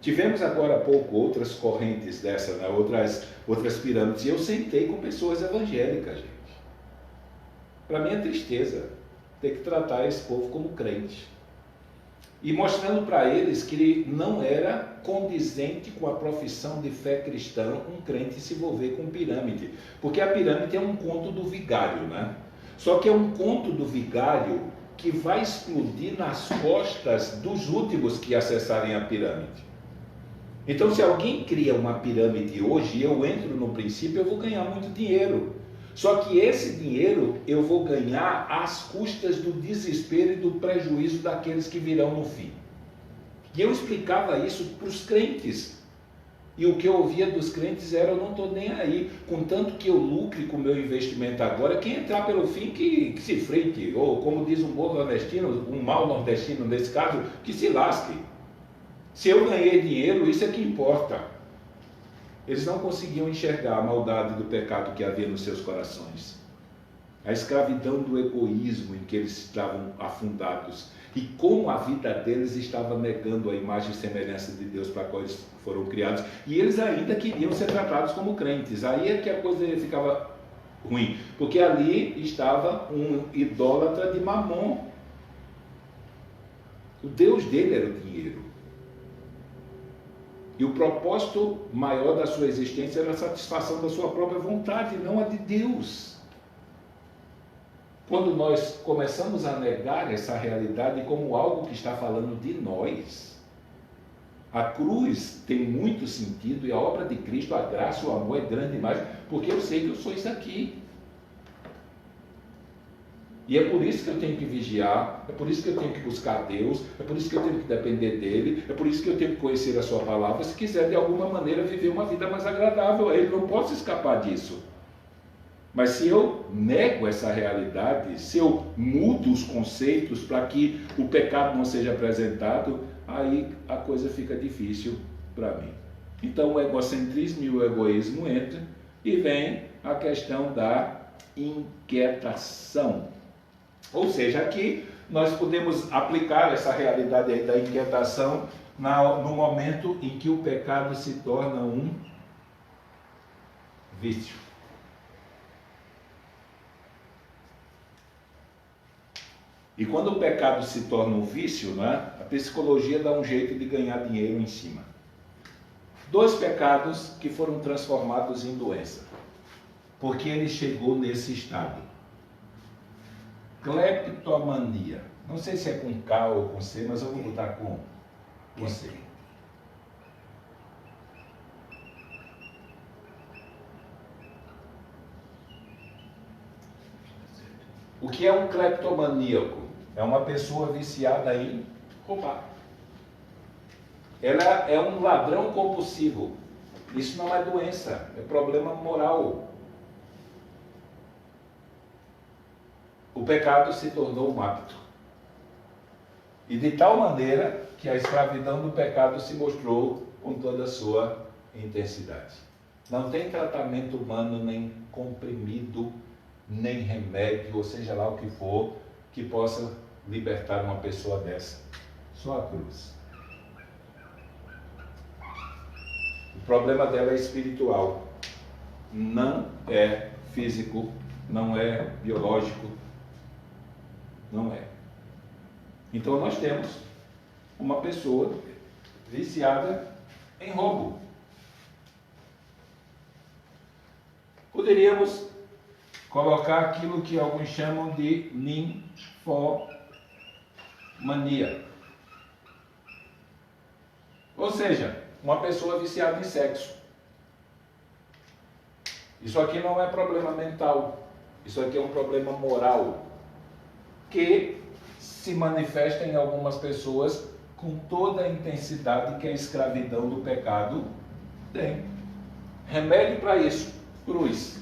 Tivemos agora há pouco outras correntes dessa, né? outras pirâmides, e eu sentei com pessoas evangélicas, gente. Para mim é tristeza ter que tratar esse povo como crente. E mostrando para eles que não era condizente com a profissão de fé cristã um crente se envolver com pirâmide. Porque a pirâmide é um conto do vigário, né? Só que é um conto do vigário que vai explodir nas costas dos últimos que acessarem a pirâmide. Então, se alguém cria uma pirâmide hoje e eu entro no princípio, eu vou ganhar muito dinheiro. Só que esse dinheiro eu vou ganhar às custas do desespero e do prejuízo daqueles que virão no fim. E eu explicava isso para os crentes. E o que eu ouvia dos crentes era: eu não estou nem aí, contanto que eu lucre com o meu investimento agora, quem entrar pelo fim que se frite, ou como diz um bom nordestino, um mau nordestino nesse caso, que se lasque. Se eu ganhei dinheiro, isso é que importa. Eles não conseguiam enxergar a maldade do pecado que havia nos seus corações. A escravidão do egoísmo em que eles estavam afundados. E como a vida deles estava negando a imagem e semelhança de Deus para a qual eles foram criados. E eles ainda queriam ser tratados como crentes. Aí é que a coisa ficava ruim. Porque ali estava um idólatra de Mamon. O Deus dele era o dinheiro. E o propósito maior da sua existência era a satisfação da sua própria vontade, não a de Deus. Quando nós começamos a negar essa realidade como algo que está falando de nós, a cruz tem muito sentido e a obra de Cristo, a graça, o amor é grande demais, porque eu sei que eu sou isso aqui. E é por isso que eu tenho que vigiar, é por isso que eu tenho que buscar Deus, é por isso que eu tenho que depender dele, é por isso que eu tenho que conhecer a sua palavra, se quiser de alguma maneira viver uma vida mais agradável a ele, não posso escapar disso. Mas se eu nego essa realidade, se eu mudo os conceitos para que o pecado não seja apresentado, aí a coisa fica difícil para mim. Então o egocentrismo e o egoísmo entram e vem a questão da inquietação. Ou seja, aqui nós podemos aplicar essa realidade aí da inquietação no momento em que o pecado se torna um vício. E quando o pecado se torna um vício, né, a psicologia dá um jeito de ganhar dinheiro em cima. 2 pecados que foram transformados em doença, porque ele chegou nesse estado. Cleptomania. Não sei se é com K ou com C, mas eu vou botar com C. O que é um cleptomaníaco? É uma pessoa viciada em roubar. Ela é um ladrão compulsivo. Isso não é doença, é problema moral. O pecado se tornou um hábito. E de tal maneira que a escravidão do pecado se mostrou com toda a sua intensidade. Não tem tratamento humano, nem comprimido, nem remédio, ou seja lá o que for, que possa libertar uma pessoa dessa. Só a cruz. O problema dela é espiritual. Não é físico, não é biológico. Não é. Então nós temos uma pessoa viciada em roubo. Poderíamos colocar aquilo que alguns chamam de ninfomania. Ou seja, uma pessoa viciada em sexo. Isso aqui não é problema mental. Isso aqui é um problema moral, que se manifesta em algumas pessoas com toda a intensidade que a escravidão do pecado tem. Remédio para isso, cruz.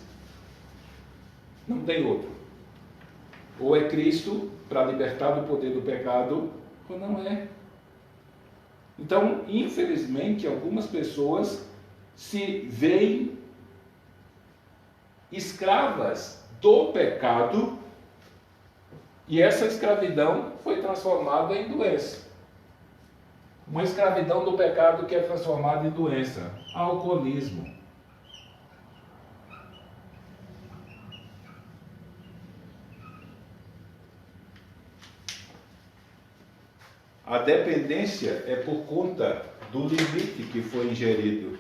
Não tem outro. Ou é Cristo para libertar do poder do pecado, ou não é. Então, infelizmente, algumas pessoas se veem escravas do pecado, e essa escravidão foi transformada em doença. Uma escravidão do pecado que é transformada em doença. Alcoolismo. A dependência é por conta do limite que foi ingerido.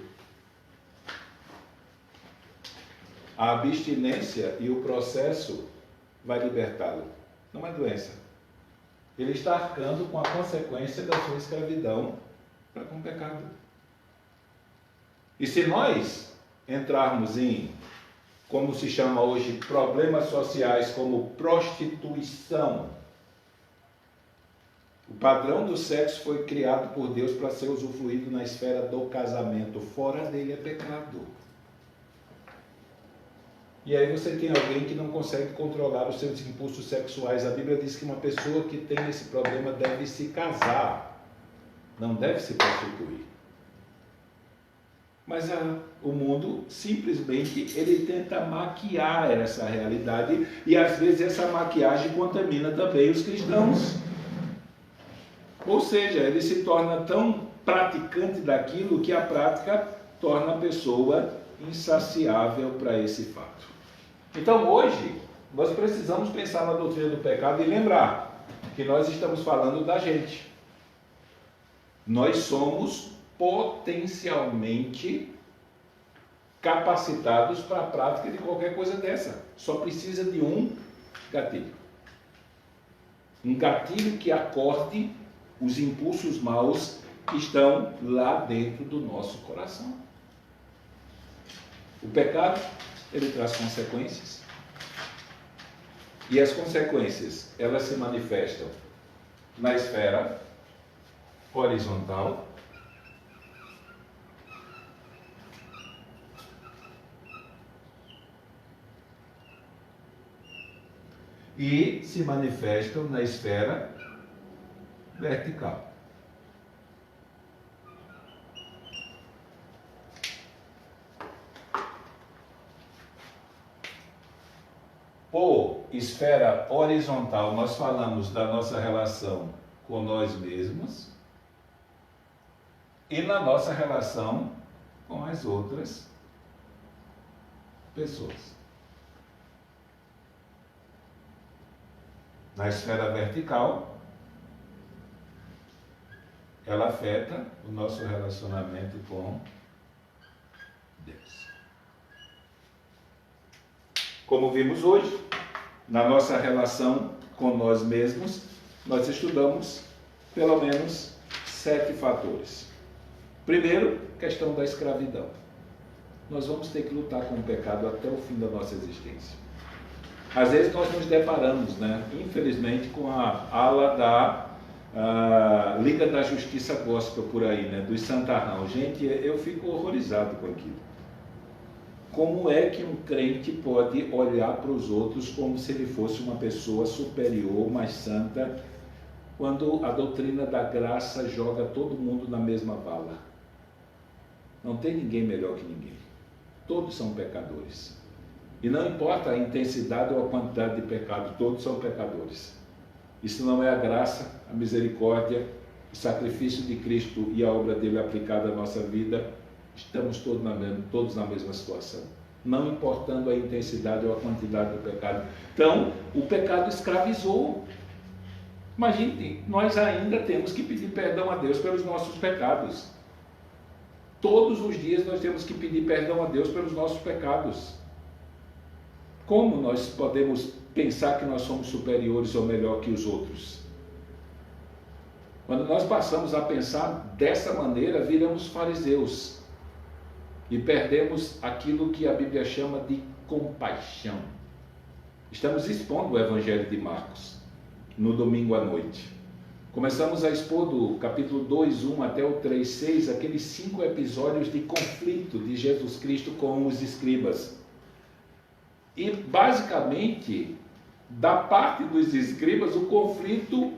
A abstinência e o processo vai libertá-lo. Não é doença. Ele está arcando com a consequência da sua escravidão para com o pecado. E se nós entrarmos em, como se chama hoje, problemas sociais como prostituição, o padrão do sexo foi criado por Deus para ser usufruído na esfera do casamento. Fora dele é pecado. E aí você tem alguém que não consegue controlar os seus impulsos sexuais. A Bíblia diz que uma pessoa que tem esse problema deve se casar, não deve se prostituir. Mas o mundo simplesmente ele tenta maquiar essa realidade, e às vezes essa maquiagem contamina também os cristãos. Ou seja, ele se torna tão praticante daquilo que a prática torna a pessoa insaciável para esse fato. Então hoje, nós precisamos pensar na doutrina do pecado e lembrar que nós estamos falando da gente. Nós somos potencialmente capacitados para a prática de qualquer coisa dessa. Só precisa de um gatilho. Um gatilho que acorde os impulsos maus que estão lá dentro do nosso coração. O pecado, ele traz consequências. E as consequências, elas se manifestam na esfera horizontal, e se manifestam na esfera vertical. Por esfera horizontal, nós falamos da nossa relação com nós mesmos e na nossa relação com as outras pessoas. Na esfera vertical, ela afeta o nosso relacionamento com Deus. Como vimos hoje, na nossa relação com nós mesmos, nós estudamos pelo menos 7 fatores. Primeiro, questão da escravidão. Nós vamos ter que lutar com o pecado até o fim da nossa existência. Às vezes nós nos deparamos, infelizmente, com a ala da Liga da Justiça Gospel por aí, dos santarrão. Gente, eu fico horrorizado com aquilo. Como é que um crente pode olhar para os outros como se ele fosse uma pessoa superior, mais santa, quando a doutrina da graça joga todo mundo na mesma vala? Não tem ninguém melhor que ninguém. Todos são pecadores. E não importa a intensidade ou a quantidade de pecado, todos são pecadores. Isso não é a graça, a misericórdia, o sacrifício de Cristo e a obra dele aplicada à nossa vida. Estamos todos na mesma situação, não importando a intensidade ou a quantidade do pecado. Então, o pecado escravizou. Imagine, nós ainda temos que pedir perdão a Deus pelos nossos pecados. Todos os dias nós temos que pedir perdão a Deus pelos nossos pecados. Como nós podemos pensar que nós somos superiores ou melhor que os outros? Quando nós passamos a pensar dessa maneira, viramos fariseus e perdemos aquilo que a Bíblia chama de compaixão. Estamos expondo o Evangelho de Marcos no domingo à noite. Começamos a expor do capítulo 2:1 até o 3:6, aqueles 5 episódios de conflito de Jesus Cristo com os escribas. E basicamente, da parte dos escribas, o conflito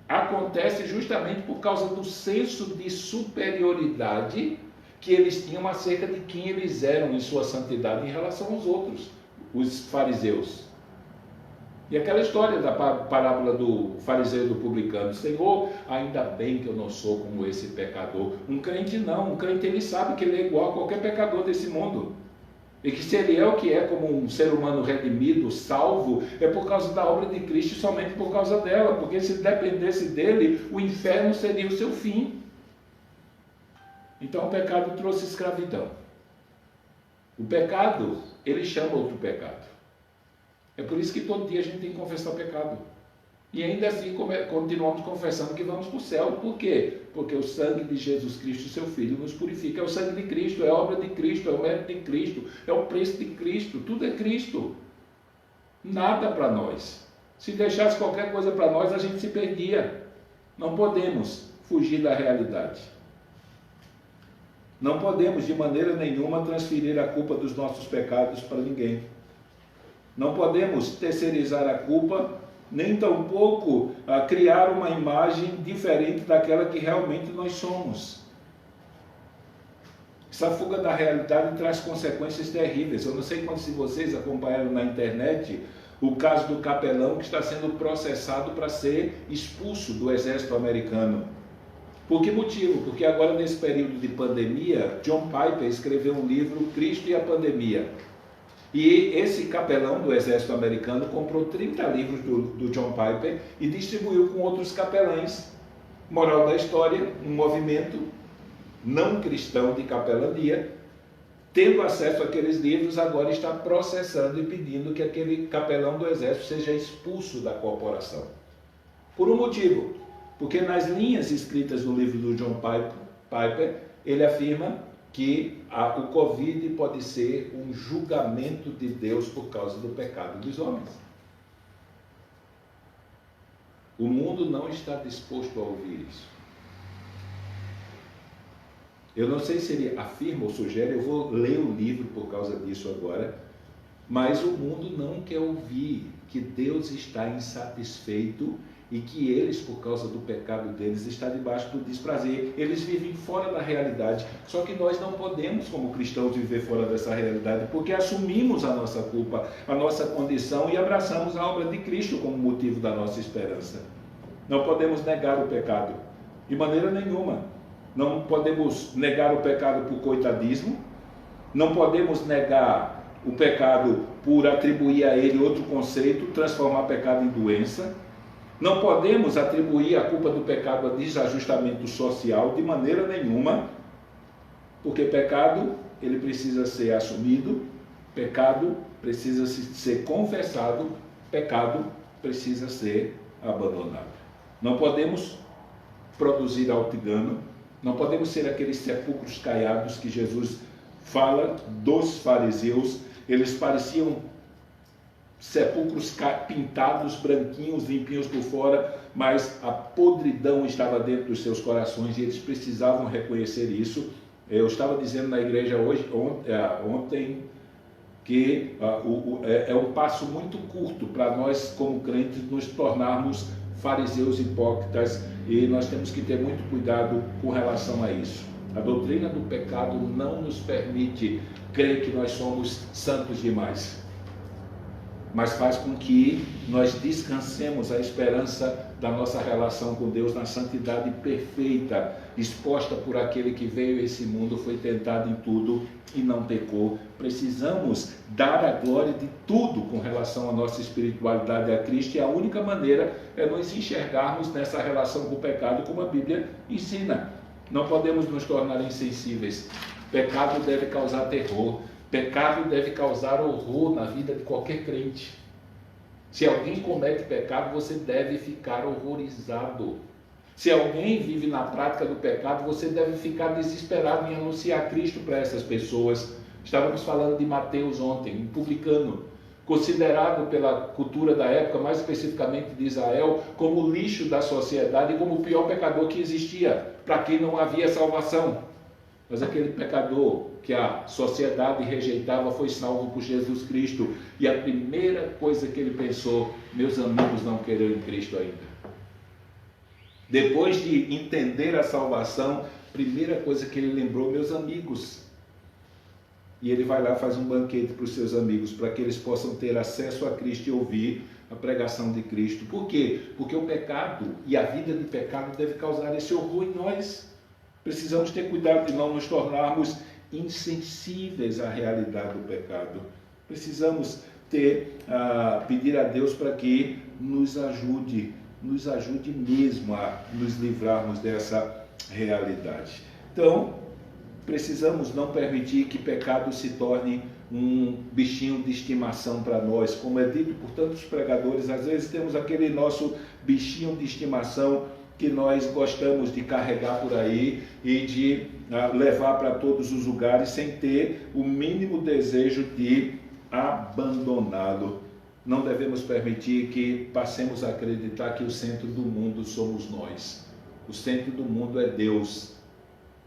acontece justamente por causa do senso de superioridade que eles tinham acerca de quem eles eram em sua santidade em relação aos outros, os fariseus. E aquela história da parábola do fariseu e do publicano: Senhor, ainda bem que eu não sou como esse pecador. Um crente não, um crente ele sabe que ele é igual a qualquer pecador desse mundo. E que se ele é o que é como um ser humano redimido, salvo, é por causa da obra de Cristo e somente por causa dela, porque se dependesse dele, o inferno seria o seu fim. Então o pecado trouxe escravidão. O pecado, ele chama outro pecado. É por isso que todo dia a gente tem que confessar o pecado. E ainda assim continuamos confessando que vamos para o céu. Por quê? Porque o sangue de Jesus Cristo, seu Filho, nos purifica. É o sangue de Cristo, é a obra de Cristo, é o mérito de Cristo, é o preço de Cristo. Tudo é Cristo. Nada para nós. Se deixasse qualquer coisa para nós, a gente se perdia. Não podemos fugir da realidade. Não podemos de maneira nenhuma transferir a culpa dos nossos pecados para ninguém. Não podemos terceirizar a culpa, nem tampouco criar uma imagem diferente daquela que realmente nós somos. Essa fuga da realidade traz consequências terríveis. Eu não sei quantos de vocês acompanharam na internet o caso do capelão que está sendo processado para ser expulso do exército americano. Por que motivo? Porque agora, nesse período de pandemia, John Piper escreveu um livro, Cristo e a Pandemia. E esse capelão do exército americano comprou 30 livros do John Piper e distribuiu com outros capelães. Moral da história, um movimento não cristão de capelania, tendo acesso àqueles livros, agora está processando e pedindo que aquele capelão do exército seja expulso da corporação. Por um motivo, porque nas linhas escritas no livro do John Piper, ele afirma que o Covid pode ser um julgamento de Deus por causa do pecado dos homens. O mundo não está disposto a ouvir isso. Eu não sei se ele afirma ou sugere, eu vou ler o livro por causa disso agora, mas o mundo não quer ouvir que Deus está insatisfeito e que eles, por causa do pecado deles, estão debaixo do desprazer. Eles vivem fora da realidade. Só que nós não podemos, como cristãos, viver fora dessa realidade, porque assumimos a nossa culpa, a nossa condição e abraçamos a obra de Cristo como motivo da nossa esperança. Não podemos negar o pecado, de maneira nenhuma. Não podemos negar o pecado por coitadismo, não podemos negar o pecado por atribuir a ele outro conceito, transformar pecado em doença. Não podemos atribuir a culpa do pecado a desajustamento social de maneira nenhuma, porque pecado, ele precisa ser assumido, pecado precisa ser confessado, pecado precisa ser abandonado. Não podemos produzir auto-engano, não podemos ser aqueles sepulcros caiados que Jesus fala dos fariseus. Eles pareciam sepulcros pintados, branquinhos, limpinhos por fora, mas a podridão estava dentro dos seus corações e eles precisavam reconhecer isso. Eu estava dizendo na igreja ontem que é um passo muito curto para nós, como crentes, nos tornarmos fariseus hipócritas, e nós temos que ter muito cuidado com relação a isso. A doutrina do pecado não nos permite crer que nós somos santos demais, mas faz com que nós descansemos a esperança da nossa relação com Deus na santidade perfeita, exposta por aquele que veio a esse mundo, foi tentado em tudo e não pecou. Precisamos dar a glória de tudo com relação à nossa espiritualidade a Cristo, e a única maneira é nos enxergarmos nessa relação com o pecado como a Bíblia ensina. Não podemos nos tornar insensíveis. Pecado deve causar terror. Pecado deve causar horror na vida de qualquer crente. Se alguém comete pecado, você deve ficar horrorizado. Se alguém vive na prática do pecado, você deve ficar desesperado em anunciar Cristo para essas pessoas. Estávamos falando de Mateus ontem, um publicano, considerado pela cultura da época, mais especificamente de Israel, como o lixo da sociedade e como o pior pecador que existia, para quem não havia salvação. Mas aquele pecador que a sociedade rejeitava foi salvo por Jesus Cristo. E a primeira coisa que ele pensou: meus amigos não querem Cristo ainda. Depois de entender a salvação, primeira coisa que ele lembrou: meus amigos. E ele vai lá e faz um banquete para os seus amigos, para que eles possam ter acesso a Cristo e ouvir a pregação de Cristo. Por quê? Porque o pecado e a vida de pecado deve causar esse horror em nós. Precisamos ter cuidado de não nos tornarmos insensíveis à realidade do pecado. Precisamos pedir a Deus para que nos ajude mesmo a nos livrarmos dessa realidade. Então, precisamos não permitir que pecado se torne um bichinho de estimação para nós. Como é dito por tantos pregadores, às vezes temos aquele nosso bichinho de estimação que nós gostamos de carregar por aí e de levar para todos os lugares sem ter o mínimo desejo de abandoná-lo. Não devemos permitir que passemos a acreditar que o centro do mundo somos nós. O centro do mundo é Deus.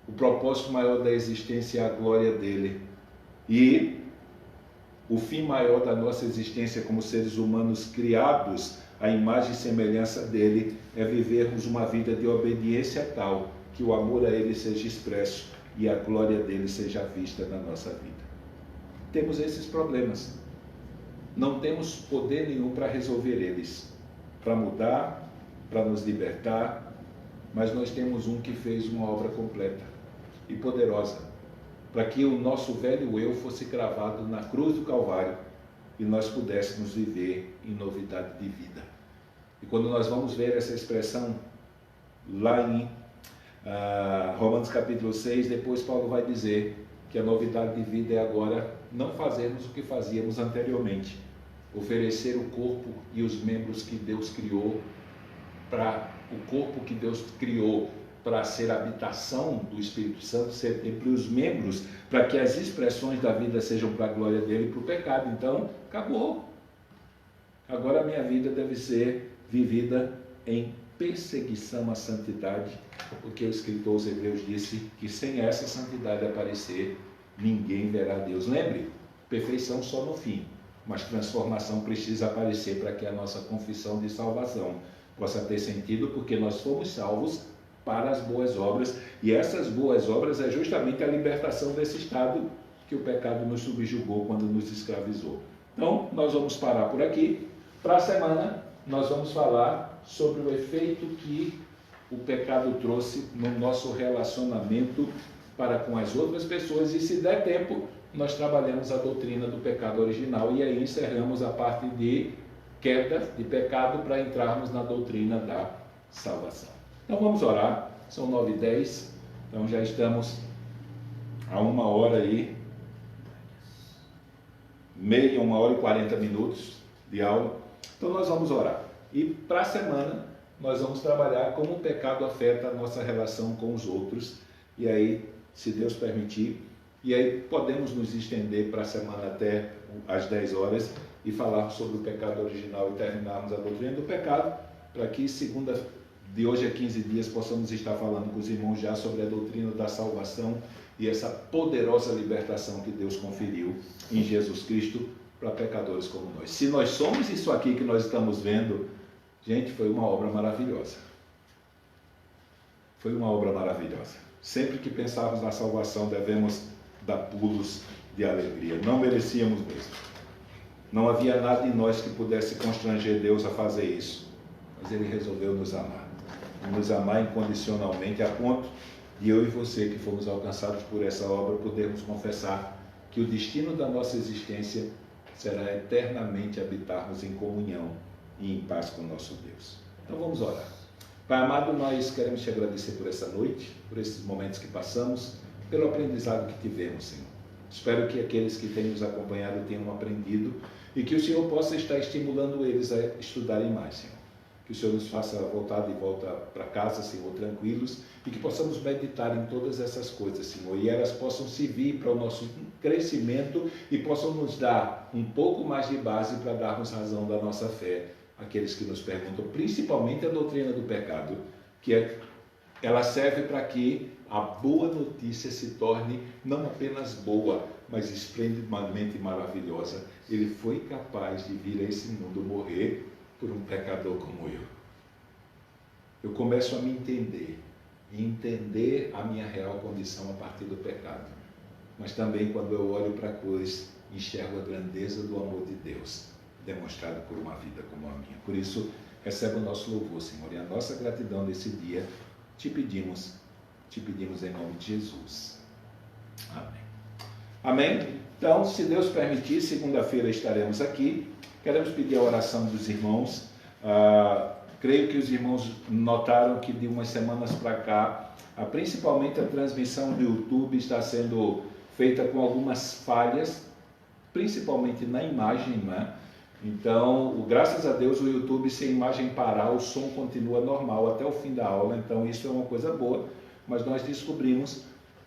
O propósito maior da existência é a glória dele. E o fim maior da nossa existência como seres humanos criados à imagem e semelhança dele é vivermos uma vida de obediência tal que o amor a ele seja expresso e a glória dele seja vista na nossa vida. Temos esses problemas. Não temos poder nenhum para resolver eles, para mudar, para nos libertar, mas nós temos um que fez uma obra completa e poderosa, para que o nosso velho eu fosse cravado na cruz do Calvário e nós pudéssemos viver em novidade de vida. E quando nós vamos ver essa expressão lá em Romanos capítulo 6, depois Paulo vai dizer que a novidade de vida é agora não fazermos o que fazíamos anteriormente, oferecer o corpo e os membros que Deus criou para ser a habitação do Espírito Santo, ser sempre os membros, para que as expressões da vida sejam para a glória dele e para o pecado. Então, acabou. Agora a minha vida deve ser vivida em perseguição à santidade, porque o escritor aos Hebreus disse que sem essa santidade aparecer, ninguém verá Deus. Lembre, perfeição só no fim, mas transformação precisa aparecer para que a nossa confissão de salvação possa ter sentido, porque nós fomos salvos para as boas obras, e essas boas obras é justamente a libertação desse estado que o pecado nos subjugou quando nos escravizou. Então, nós vamos parar por aqui. Para a semana, nós vamos falar sobre o efeito que o pecado trouxe no nosso relacionamento para com as outras pessoas, e se der tempo, nós trabalhamos a doutrina do pecado original e aí encerramos a parte de queda, de pecado, para entrarmos na doutrina da salvação. Então vamos orar, são 9h10, então já estamos a 1h aí, meia, 1h40 de aula. Então nós vamos orar. E para a semana nós vamos trabalhar como o pecado afeta a nossa relação com os outros. E aí, se Deus permitir, e aí podemos nos estender para a semana até às 10 horas e falar sobre o pecado original e terminarmos a doutrina do pecado, para que segunda, de hoje a 15 dias, possamos estar falando com os irmãos já sobre a doutrina da salvação e essa poderosa libertação que Deus conferiu em Jesus Cristo para pecadores como nós. Se nós somos isso aqui que nós estamos vendo, gente, foi uma obra maravilhosa. Foi uma obra maravilhosa. Sempre que pensarmos na salvação, devemos dar pulos de alegria. Não merecíamos mesmo. Não havia nada em nós que pudesse constranger Deus a fazer isso. Mas Ele resolveu nos amar. Nos amar incondicionalmente, a ponto de eu e você, que fomos alcançados por essa obra, podermos confessar que o destino da nossa existência será eternamente habitarmos em comunhão e em paz com o nosso Deus. Então vamos orar. Pai amado, nós queremos te agradecer por essa noite, por esses momentos que passamos, pelo aprendizado que tivemos, Senhor. Espero que aqueles que têm nos acompanhado tenham aprendido e que o Senhor possa estar estimulando eles a estudarem mais, Senhor. Que o Senhor nos faça voltar de volta para casa, Senhor, tranquilos, e que possamos meditar em todas essas coisas, Senhor, e elas possam servir para o nosso crescimento e possam nos dar um pouco mais de base para darmos razão da nossa fé àqueles que nos perguntam, principalmente a doutrina do pecado, que ela serve para que a boa notícia se torne não apenas boa, mas esplendidamente maravilhosa. Ele foi capaz de vir a esse mundo morrer por um pecador como eu. Eu começo a me entender, e entender a minha real condição a partir do pecado. Mas também quando eu olho para a cruz, enxergo a grandeza do amor de Deus, demonstrado por uma vida como a minha. Por isso, recebe o nosso louvor, Senhor, e a nossa gratidão nesse dia, te pedimos em nome de Jesus. Amém. Amém? Então, se Deus permitir, segunda-feira estaremos aqui. Queremos pedir a oração dos irmãos. Creio que os irmãos notaram que de umas semanas para cá, principalmente a transmissão do YouTube está sendo feita com algumas falhas, principalmente na imagem, né? Então, graças a Deus, o YouTube, se a imagem parar, o som continua normal até o fim da aula. Então, isso é uma coisa boa, mas nós descobrimos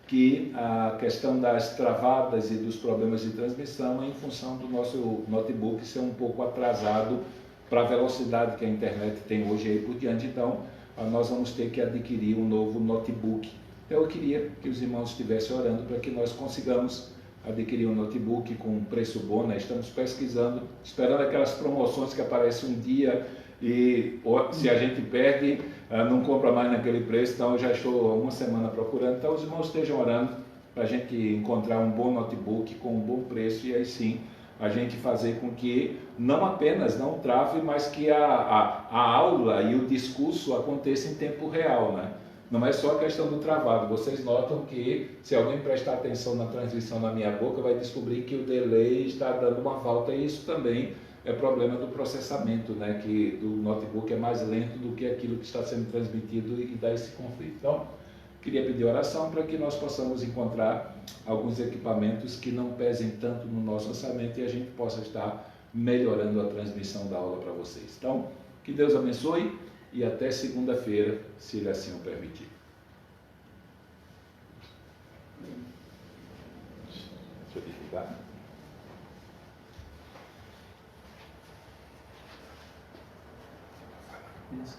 que a questão das travadas e dos problemas de transmissão é em função do nosso notebook ser um pouco atrasado para a velocidade que a internet tem hoje aí por diante. Então, nós vamos ter que adquirir um novo notebook. Então, eu queria que os irmãos estivessem orando para que nós consigamos adquirir um notebook com um preço bom, né? Estamos pesquisando, esperando aquelas promoções que aparecem um dia e se a gente perde, não compra mais naquele preço. Então eu já estou há uma semana procurando. Então os irmãos estejam orando para a gente encontrar um bom notebook com um bom preço e aí sim a gente fazer com que não apenas não trave, mas que a aula e o discurso aconteça em tempo real, né? Não é só a questão do travado. Vocês notam que se alguém prestar atenção na transmissão na minha boca, vai descobrir que o delay está dando uma falta, e isso também é problema do processamento, né? Que do notebook é mais lento do que aquilo que está sendo transmitido e dá esse conflito. Então, queria pedir oração para que nós possamos encontrar alguns equipamentos que não pesem tanto no nosso orçamento e a gente possa estar melhorando a transmissão da aula para vocês. Então, que Deus abençoe e até segunda-feira, se Ele assim o permitir. Deixa eu desligar. Isso.